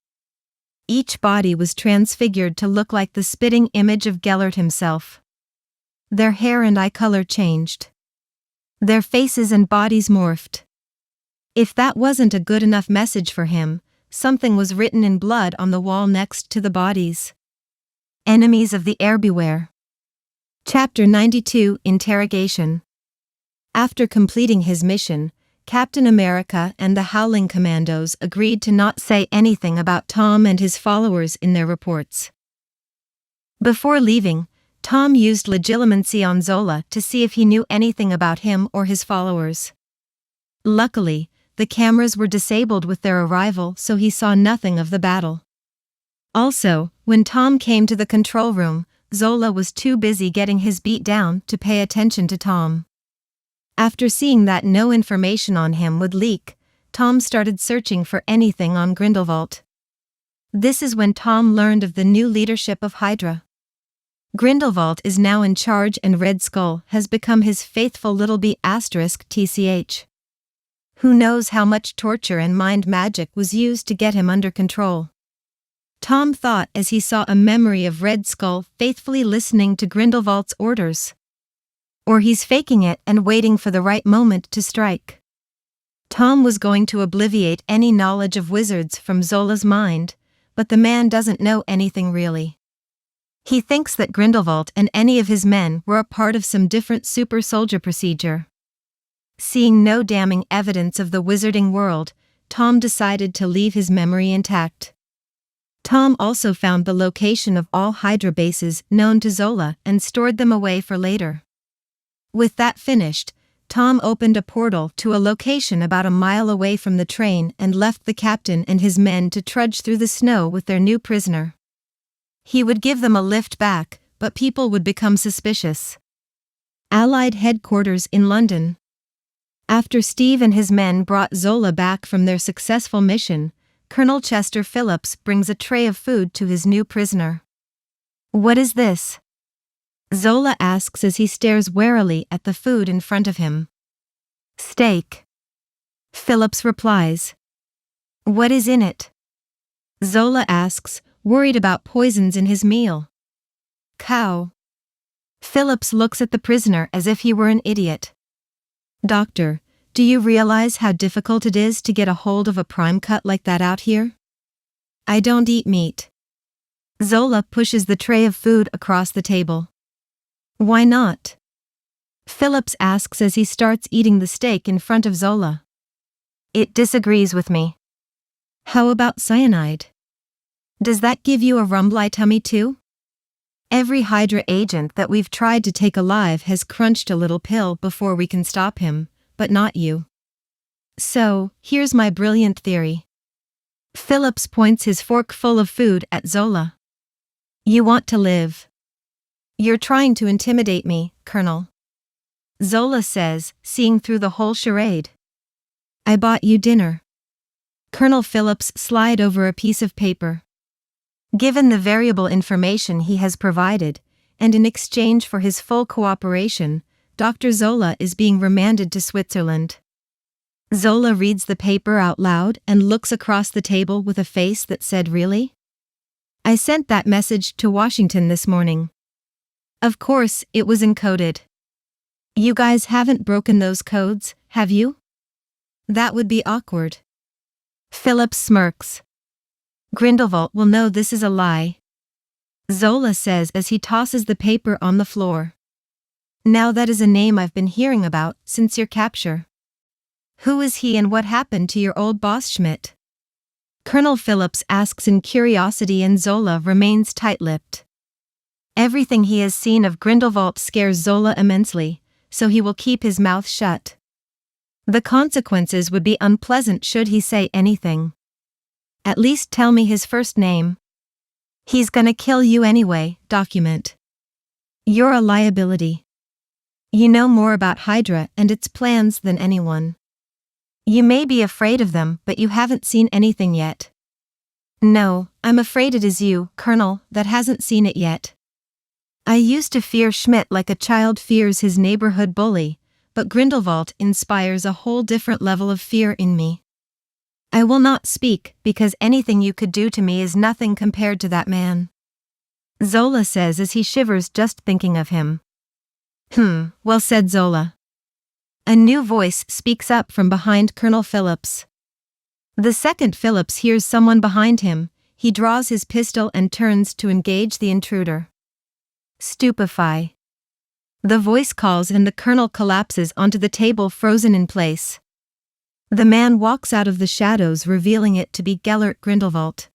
Each body was transfigured to look like the spitting image of Gellert himself. Their hair and eye color changed. Their faces and bodies morphed. If that wasn't a good enough message for him, something was written in blood on the wall next to the bodies. Enemies of the air beware. Chapter 92 Interrogation. After completing his mission, Captain America and the Howling Commandos agreed to not say anything about Tom and his followers in their reports. Before leaving, Tom used legilimency on Zola to see if he knew anything about him or his followers. Luckily, the cameras were disabled with their arrival, so he saw nothing of the battle. Also, when Tom came to the control room, Zola was too busy getting his beat down to pay attention to Tom. After seeing that no information on him would leak, Tom started searching for anything on Grindelwald. This is when Tom learned of the new leadership of Hydra. Grindelwald is now in charge and Red Skull has become his faithful little B***TCH. Who knows how much torture and mind magic was used to get him under control. Tom thought as he saw a memory of Red Skull faithfully listening to Grindelwald's orders. Or he's faking it and waiting for the right moment to strike. Tom was going to obliviate any knowledge of wizards from Zola's mind, but the man doesn't know anything really. He thinks that Grindelwald and any of his men were a part of some different super soldier procedure. Seeing no damning evidence of the wizarding world, Tom decided to leave his memory intact. Tom also found the location of all Hydra bases known to Zola and stored them away for later. With that finished, Tom opened a portal to a location about a mile away from the train and left the captain and his men to trudge through the snow with their new prisoner. He would give them a lift back, but people would become suspicious. Allied headquarters in London. After Steve and his men brought Zola back from their successful mission, Colonel Chester Phillips brings a tray of food to his new prisoner. "What is this?" Zola asks as he stares warily at the food in front of him. "Steak." Phillips replies. "What is in it?" Zola asks, worried about poisons in his meal. "Cow." Phillips looks at the prisoner as if he were an idiot. "Doctor, do you realize how difficult it is to get a hold of a prime cut like that out here?" "I don't eat meat." Zola pushes the tray of food across the table. "Why not?" Phillips asks as he starts eating the steak in front of Zola. "It disagrees with me." "How about cyanide? Does that give you a rumbly tummy too?" "Every Hydra agent that we've tried to take alive has crunched a little pill before we can stop him, but not you. So, here's my brilliant theory." Phillips points his fork full of food at Zola. "You want to live. You're trying to intimidate me, Colonel." Zola says, seeing through the whole charade. "I bought you dinner." Colonel Phillips slide over a piece of paper. Given the variable information he has provided, and in exchange for his full cooperation, Dr. Zola is being remanded to Switzerland. Zola reads the paper out loud and looks across the table with a face that said, "Really? I sent that message to Washington this morning. Of course, it was encoded. You guys haven't broken those codes, have you? That would be awkward." Phillips smirks. "Grindelwald will know this is a lie," Zola says as he tosses the paper on the floor. "Now that is a name I've been hearing about since your capture. Who is he and what happened to your old boss Schmidt?" Colonel Phillips asks in curiosity and Zola remains tight-lipped. Everything he has seen of Grindelwald scares Zola immensely, so he will keep his mouth shut. The consequences would be unpleasant should he say anything. "At least tell me his first name." "He's gonna kill you anyway, document. You're a liability. You know more about Hydra and its plans than anyone. You may be afraid of them, but you haven't seen anything yet." "No, I'm afraid it is you, Colonel, that hasn't seen it yet. I used to fear Schmidt like a child fears his neighborhood bully, but Grindelwald inspires a whole different level of fear in me. I will not speak because anything you could do to me is nothing compared to that man," Zola says as he shivers just thinking of him. Well said, Zola." A new voice speaks up from behind Colonel Phillips. The second Phillips hears someone behind him, he draws his pistol and turns to engage the intruder. "Stupefy." The voice calls and the colonel collapses onto the table frozen in place. The man walks out of the shadows revealing it to be Gellert Grindelwald.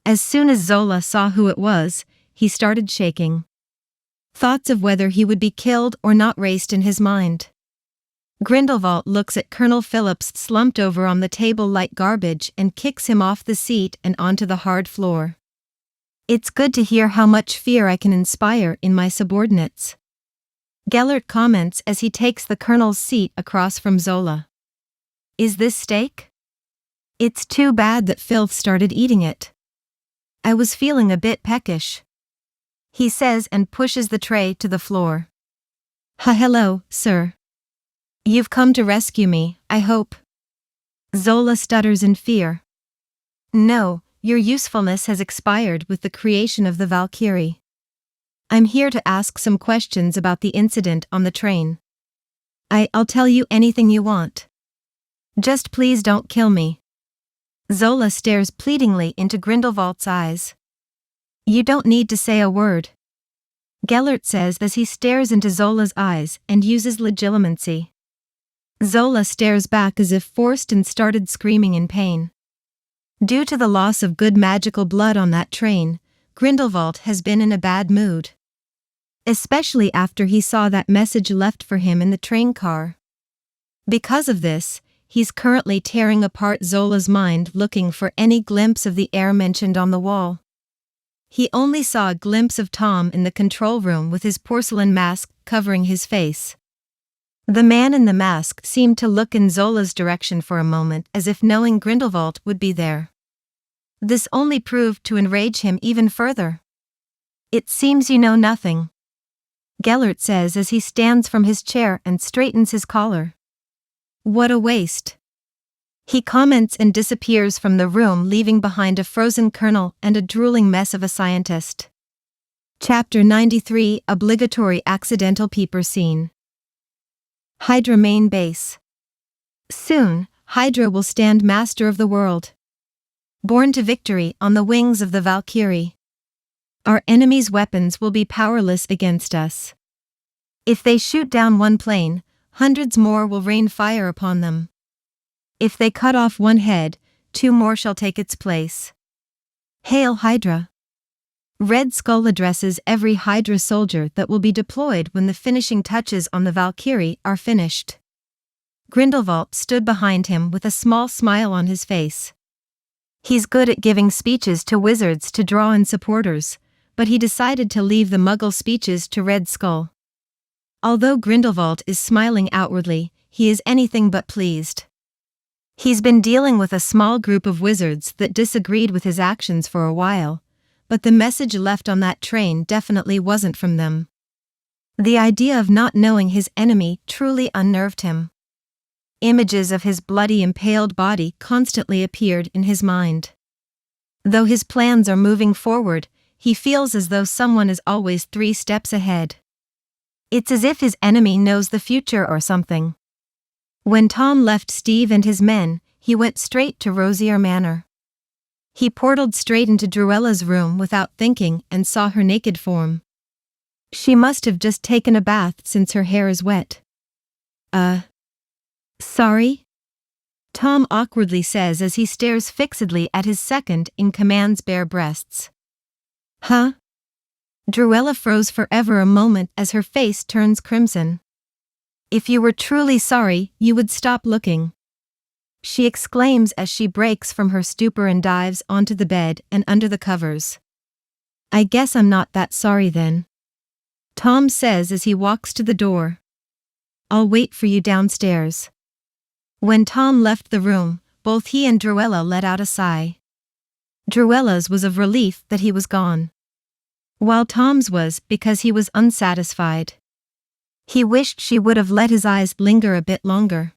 As soon as Zola saw who it was, he started shaking. Thoughts of whether he would be killed or not raced in his mind. Grindelwald looks at Colonel Phillips slumped over on the table like garbage and kicks him off the seat and onto the hard floor. It's good to hear how much fear I can inspire in my subordinates. Gellert comments as he takes the colonel's seat across from Zola. Is this steak? It's too bad that Filth started eating it. I was feeling a bit peckish, he says and pushes the tray to the floor. Hello, sir. You've come to rescue me, I hope. Zola stutters in fear. No, your usefulness has expired with the creation of the Valkyrie. I'm here to ask some questions about the incident on the train. I'll tell you anything you want. Just please don't kill me. Zola stares pleadingly into Grindelwald's eyes. You don't need to say a word, Gellert says as he stares into Zola's eyes and uses legilimency. Zola stares back as if forced and started screaming in pain. Due to the loss of good magical blood on that train, Grindelwald has been in a bad mood. Especially after he saw that message left for him in the train car. Because of this, he's currently tearing apart Zola's mind looking for any glimpse of the heir mentioned on the wall. He only saw a glimpse of Tom in the control room with his porcelain mask covering his face. The man in the mask seemed to look in Zola's direction for a moment as if knowing Grindelwald would be there. This only proved to enrage him even further. It seems you know nothing, Gellert says as he stands from his chair and straightens his collar. What a waste. He comments and disappears from the room, leaving behind a frozen colonel and a drooling mess of a scientist. Chapter 93 Obligatory Accidental Peeper Scene. Hydra Main Base. Soon, Hydra will stand master of the world. Born to victory on the wings of the Valkyrie. Our enemies' weapons will be powerless against us. If they shoot down one plane, hundreds more will rain fire upon them. If they cut off one head, 2 more shall take its place. Hail Hydra! Red Skull addresses every Hydra soldier that will be deployed when the finishing touches on the Valkyrie are finished. Grindelwald stood behind him with a small smile on his face. He's good at giving speeches to wizards to draw in supporters, but he decided to leave the Muggle speeches to Red Skull. Although Grindelwald is smiling outwardly, he is anything but pleased. He's been dealing with a small group of wizards that disagreed with his actions for a while, but the message left on that train definitely wasn't from them. The idea of not knowing his enemy truly unnerved him. Images of his bloody impaled body constantly appeared in his mind. Though his plans are moving forward, he feels as though someone is always 3 steps ahead. It's as if his enemy knows the future or something. When Tom left Steve and his men, he went straight to Rosier Manor. He portaled straight into Druella's room without thinking and saw her naked form. She must have just taken a bath since her hair is wet. Sorry? Tom awkwardly says as he stares fixedly at his second-in-command's bare breasts. Huh? Druella froze forever a moment as her face turns crimson. If you were truly sorry, you would stop looking, she exclaims as she breaks from her stupor and dives onto the bed and under the covers. I guess I'm not that sorry then, Tom says as he walks to the door. I'll wait for you downstairs. When Tom left the room, both he and Druella let out a sigh. Druella's was of relief that he was gone, while Tom's was because he was unsatisfied. He wished she would have let his eyes linger a bit longer.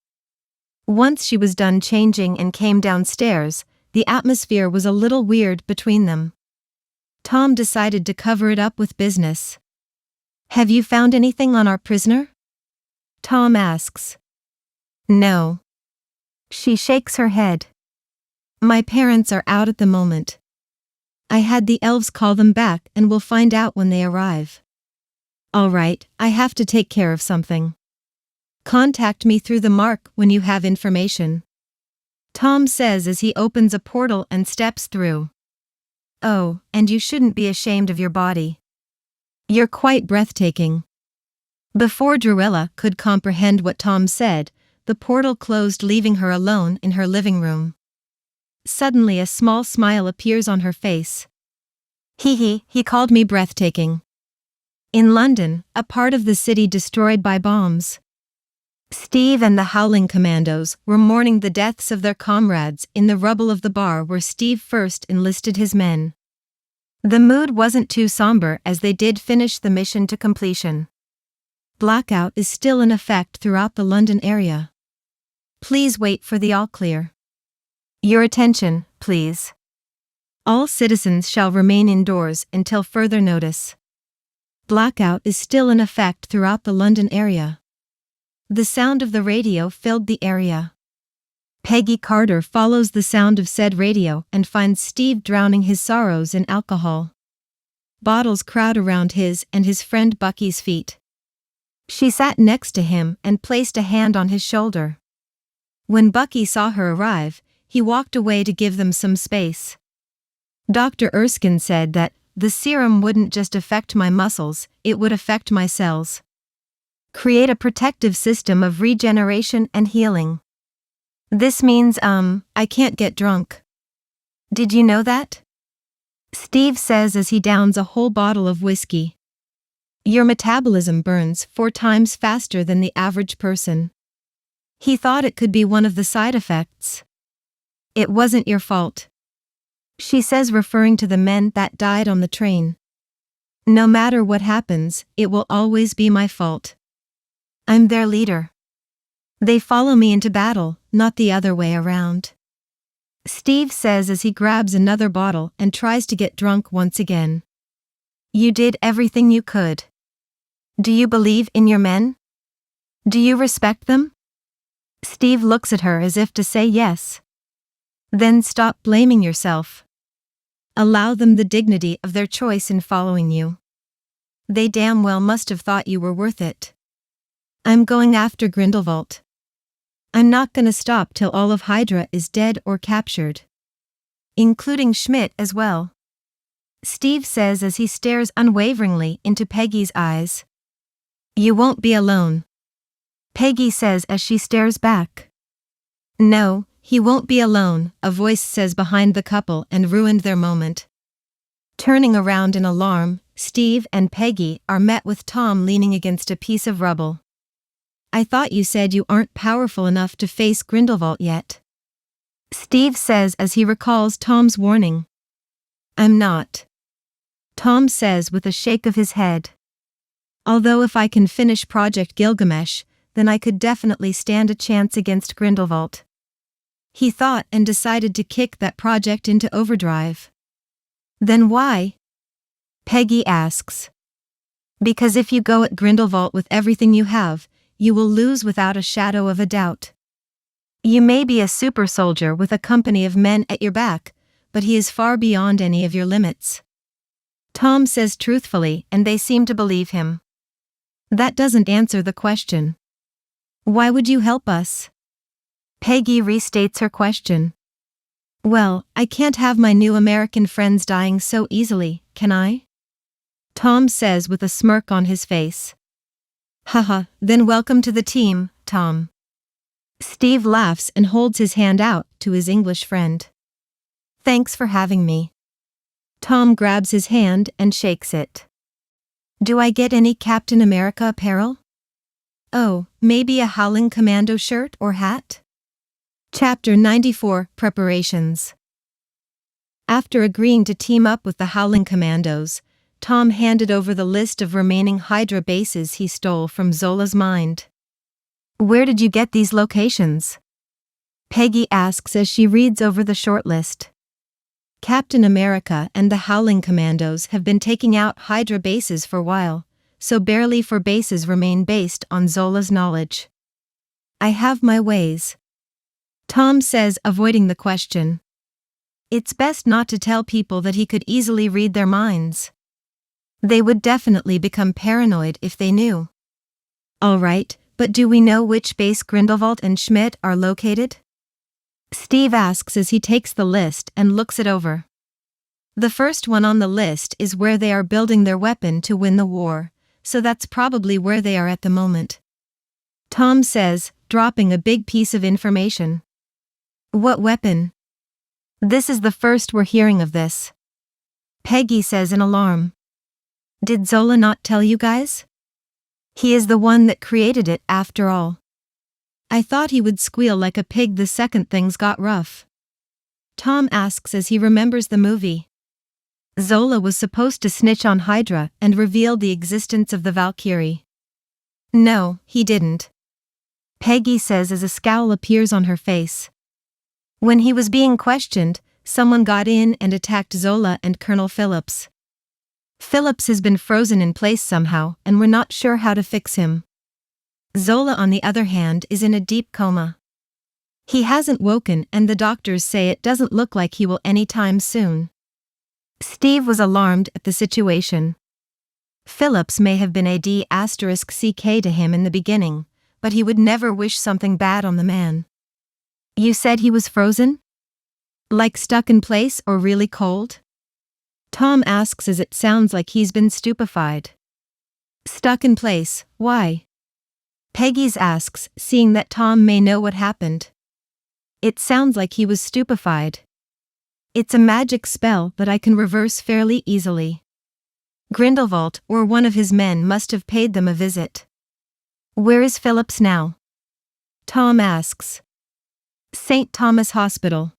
Once she was done changing and came downstairs, the atmosphere was a little weird between them. Tom decided to cover it up with business. Have you found anything on our prisoner? Tom asks. No. She shakes her head. My parents are out at the moment. I had the elves call them back and we'll find out when they arrive. All right, I have to take care of something. Contact me through the mark when you have information, Tom says as he opens a portal and steps through. Oh, and you shouldn't be ashamed of your body. You're quite breathtaking. Before Druella could comprehend what Tom said, the portal closed, leaving her alone in her living room. Suddenly a small smile appears on her face. He called me breathtaking. In London, a part of the city destroyed by bombs. Steve and the Howling Commandos were mourning the deaths of their comrades in the rubble of the bar where Steve first enlisted his men. The mood wasn't too somber as they did finish the mission to completion. Blackout is still in effect throughout the London area. Please wait for the all clear. Your attention, please. All citizens shall remain indoors until further notice. Blackout is still in effect throughout the London area. The sound of the radio filled the area. Peggy Carter follows the sound of said radio and finds Steve drowning his sorrows in alcohol. Bottles crowd around his and his friend Bucky's feet. She sat next to him and placed a hand on his shoulder. When Bucky saw her arrive, he walked away to give them some space. Dr. Erskine said that the serum wouldn't just affect my muscles, it would affect my cells. Create a protective system of regeneration and healing. This means, I can't get drunk. Did you know that? Steve says as he downs a whole bottle of whiskey. Your metabolism burns 4 times faster than the average person. He thought it could be one of the side effects. It wasn't your fault. She says, referring to the men that died on the train. No matter what happens, it will always be my fault. I'm their leader. They follow me into battle, not the other way around. Steve says as he grabs another bottle and tries to get drunk once again. You did everything you could. Do you believe in your men? Do you respect them? Steve looks at her as if to say yes. Then stop blaming yourself. Allow them the dignity of their choice in following you. They damn well must have thought you were worth it. I'm going after Grindelwald. I'm not gonna stop till all of Hydra is dead or captured. Including Schmidt as well. Steve says as he stares unwaveringly into Peggy's eyes. You won't be alone. Peggy says as she stares back. No, he won't be alone, a voice says behind the couple and ruined their moment. Turning around in alarm, Steve and Peggy are met with Tom leaning against a piece of rubble. I thought you said you aren't powerful enough to face Grindelwald yet. Steve says as he recalls Tom's warning. I'm not. Tom says with a shake of his head. Although if I can finish Project Gilgamesh, then I could definitely stand a chance against Grindelwald. He thought and decided to kick that project into overdrive. Then why? Peggy asks. Because if you go at Grindelwald with everything you have, you will lose without a shadow of a doubt. You may be a super soldier with a company of men at your back, but he is far beyond any of your limits. Tom says truthfully, and they seem to believe him. That doesn't answer the question. Why would you help us? Peggy restates her question. Well, I can't have my new American friends dying so easily, can I? Tom says with a smirk on his face. Haha, then welcome to the team, Tom. Steve laughs and holds his hand out to his English friend. Thanks for having me. Tom grabs his hand and shakes it. Do I get any Captain America apparel? Oh, maybe a Howling Commando shirt or hat? Chapter 94, Preparations. After agreeing to team up with the Howling Commandos, Tom handed over the list of remaining Hydra bases he stole from Zola's mind. Where did you get these locations? Peggy asks as she reads over the short list. Captain America and the Howling Commandos have been taking out Hydra bases for a while, so barely 4 bases remain based on Zola's knowledge. I have my ways. Tom says, avoiding the question. It's best not to tell people that he could easily read their minds. They would definitely become paranoid if they knew. All right, but do we know which base Grindelwald and Schmidt are located? Steve asks as he takes the list and looks it over. The first one on the list is where they are building their weapon to win the war, so that's probably where they are at the moment. Tom says, dropping a big piece of information. What weapon? This is the first we're hearing of this. Peggy says in alarm. Did Zola not tell you guys? He is the one that created it after all. I thought he would squeal like a pig the second things got rough. Tom asks as he remembers the movie. Zola was supposed to snitch on Hydra and reveal the existence of the Valkyrie. No, he didn't. Peggy says as a scowl appears on her face. When he was being questioned, someone got in and attacked Zola and Colonel Phillips. Phillips has been frozen in place somehow and we're not sure how to fix him. Zola on the other hand is in a deep coma. He hasn't woken and the doctors say it doesn't look like he will anytime soon. Steve was alarmed at the situation. Phillips may have been AD*CK to him in the beginning, but he would never wish something bad on the man. You said he was frozen? Like stuck in place or really cold? Tom asks as it sounds like he's been stupefied. Stuck in place, why? Peggy asks, seeing that Tom may know what happened. It sounds like he was stupefied. It's a magic spell that I can reverse fairly easily. Grindelwald or one of his men must have paid them a visit. Where is Phillips now? Tom asks. St. Thomas Hospital.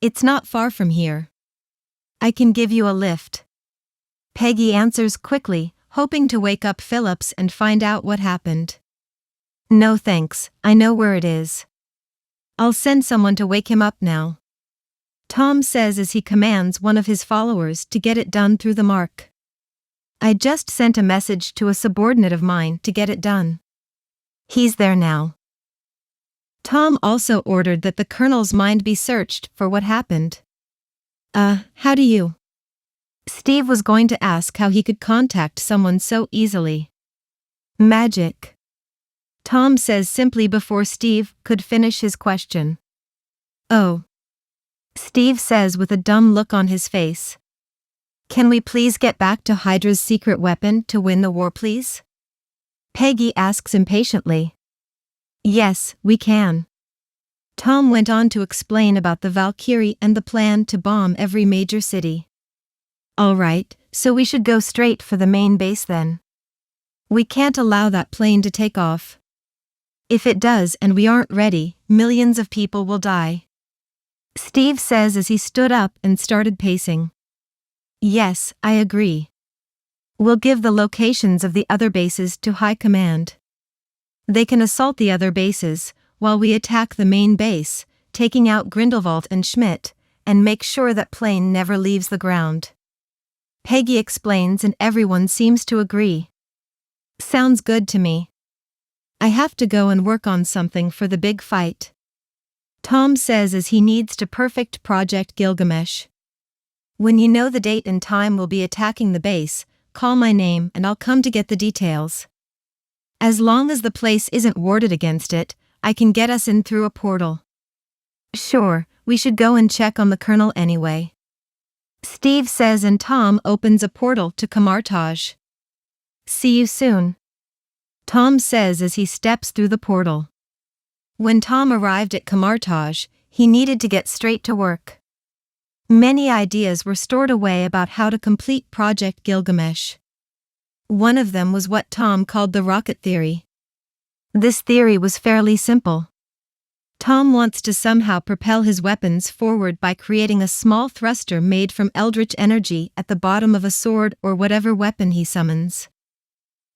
It's not far from here. I can give you a lift. Peggy answers quickly, hoping to wake up Phillips and find out what happened. No thanks, I know where it is. I'll send someone to wake him up now. Tom says as he commands one of his followers to get it done through the mark. I just sent a message to a subordinate of mine to get it done. He's there now. Tom also ordered that the colonel's mind be searched for what happened. How do you? Steve was going to ask how he could contact someone so easily. Magic. Tom says simply before Steve could finish his question. Oh. Steve says with a dumb look on his face. Can we please get back to Hydra's secret weapon to win the war, please? Peggy asks impatiently. Yes, we can. Tom went on to explain about the Valkyrie and the plan to bomb every major city. All right, so we should go straight for the main base then. We can't allow that plane to take off. If it does and we aren't ready, millions of people will die. Steve says as he stood up and started pacing. Yes, I agree. We'll give the locations of the other bases to High Command. They can assault the other bases, while we attack the main base, taking out Grindelwald and Schmidt, and make sure that plane never leaves the ground. Peggy explains and everyone seems to agree. Sounds good to me. I have to go and work on something for the big fight. Tom says as he needs to perfect Project Gilgamesh. When you know the date and time we'll be attacking the base, call my name and I'll come to get the details. As long as the place isn't warded against it, I can get us in through a portal. Sure, we should go and check on the colonel anyway. Steve says and Tom opens a portal to Kamartaj. See you soon. Tom says as he steps through the portal. When Tom arrived at Kamartaj, he needed to get straight to work. Many ideas were stored away about how to complete Project Gilgamesh. One of them was what Tom called the rocket theory. This theory was fairly simple. Tom wants to somehow propel his weapons forward by creating a small thruster made from eldritch energy at the bottom of a sword or whatever weapon he summons.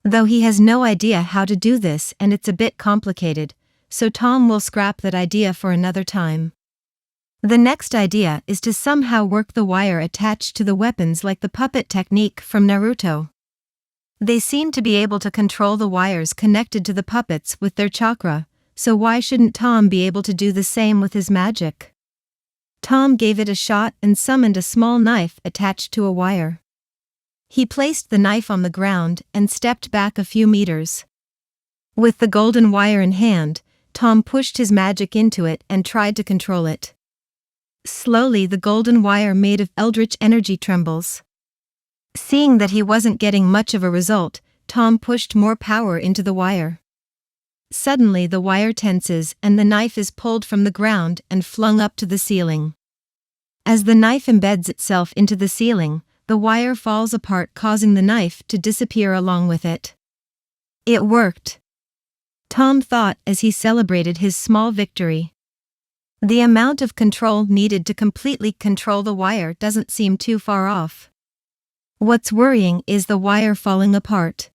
Though he has no idea how to do this and it's a bit complicated, so Tom will scrap that idea for another time. The next idea is to somehow work the wire attached to the weapons like the puppet technique from Naruto. They seem to be able to control the wires connected to the puppets with their chakra, so why shouldn't Tom be able to do the same with his magic? Tom gave it a shot and summoned a small knife attached to a wire. He placed the knife on the ground and stepped back a few meters. With the golden wire in hand, Tom pushed his magic into it and tried to control it. Slowly the golden wire made of eldritch energy trembles. Seeing that he wasn't getting much of a result, Tom pushed more power into the wire. Suddenly the wire tenses and the knife is pulled from the ground and flung up to the ceiling. As the knife embeds itself into the ceiling, the wire falls apart, causing the knife to disappear along with it. It worked, Tom thought as he celebrated his small victory. The amount of control needed to completely control the wire doesn't seem too far off. What's worrying is the wire falling apart.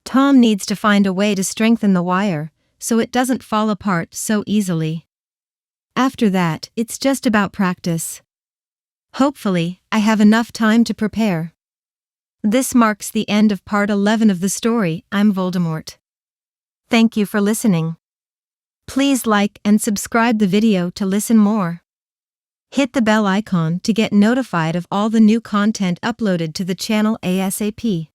Tom needs to find a way to strengthen the wire, so it doesn't fall apart so easily. After that, it's just about practice. Hopefully, I have enough time to prepare. This marks the end of part 11 of the story, I'm Voldemort. Thank you for listening. Please like and subscribe the video to listen more. Hit the bell icon to get notified of all the new content uploaded to the channel ASAP.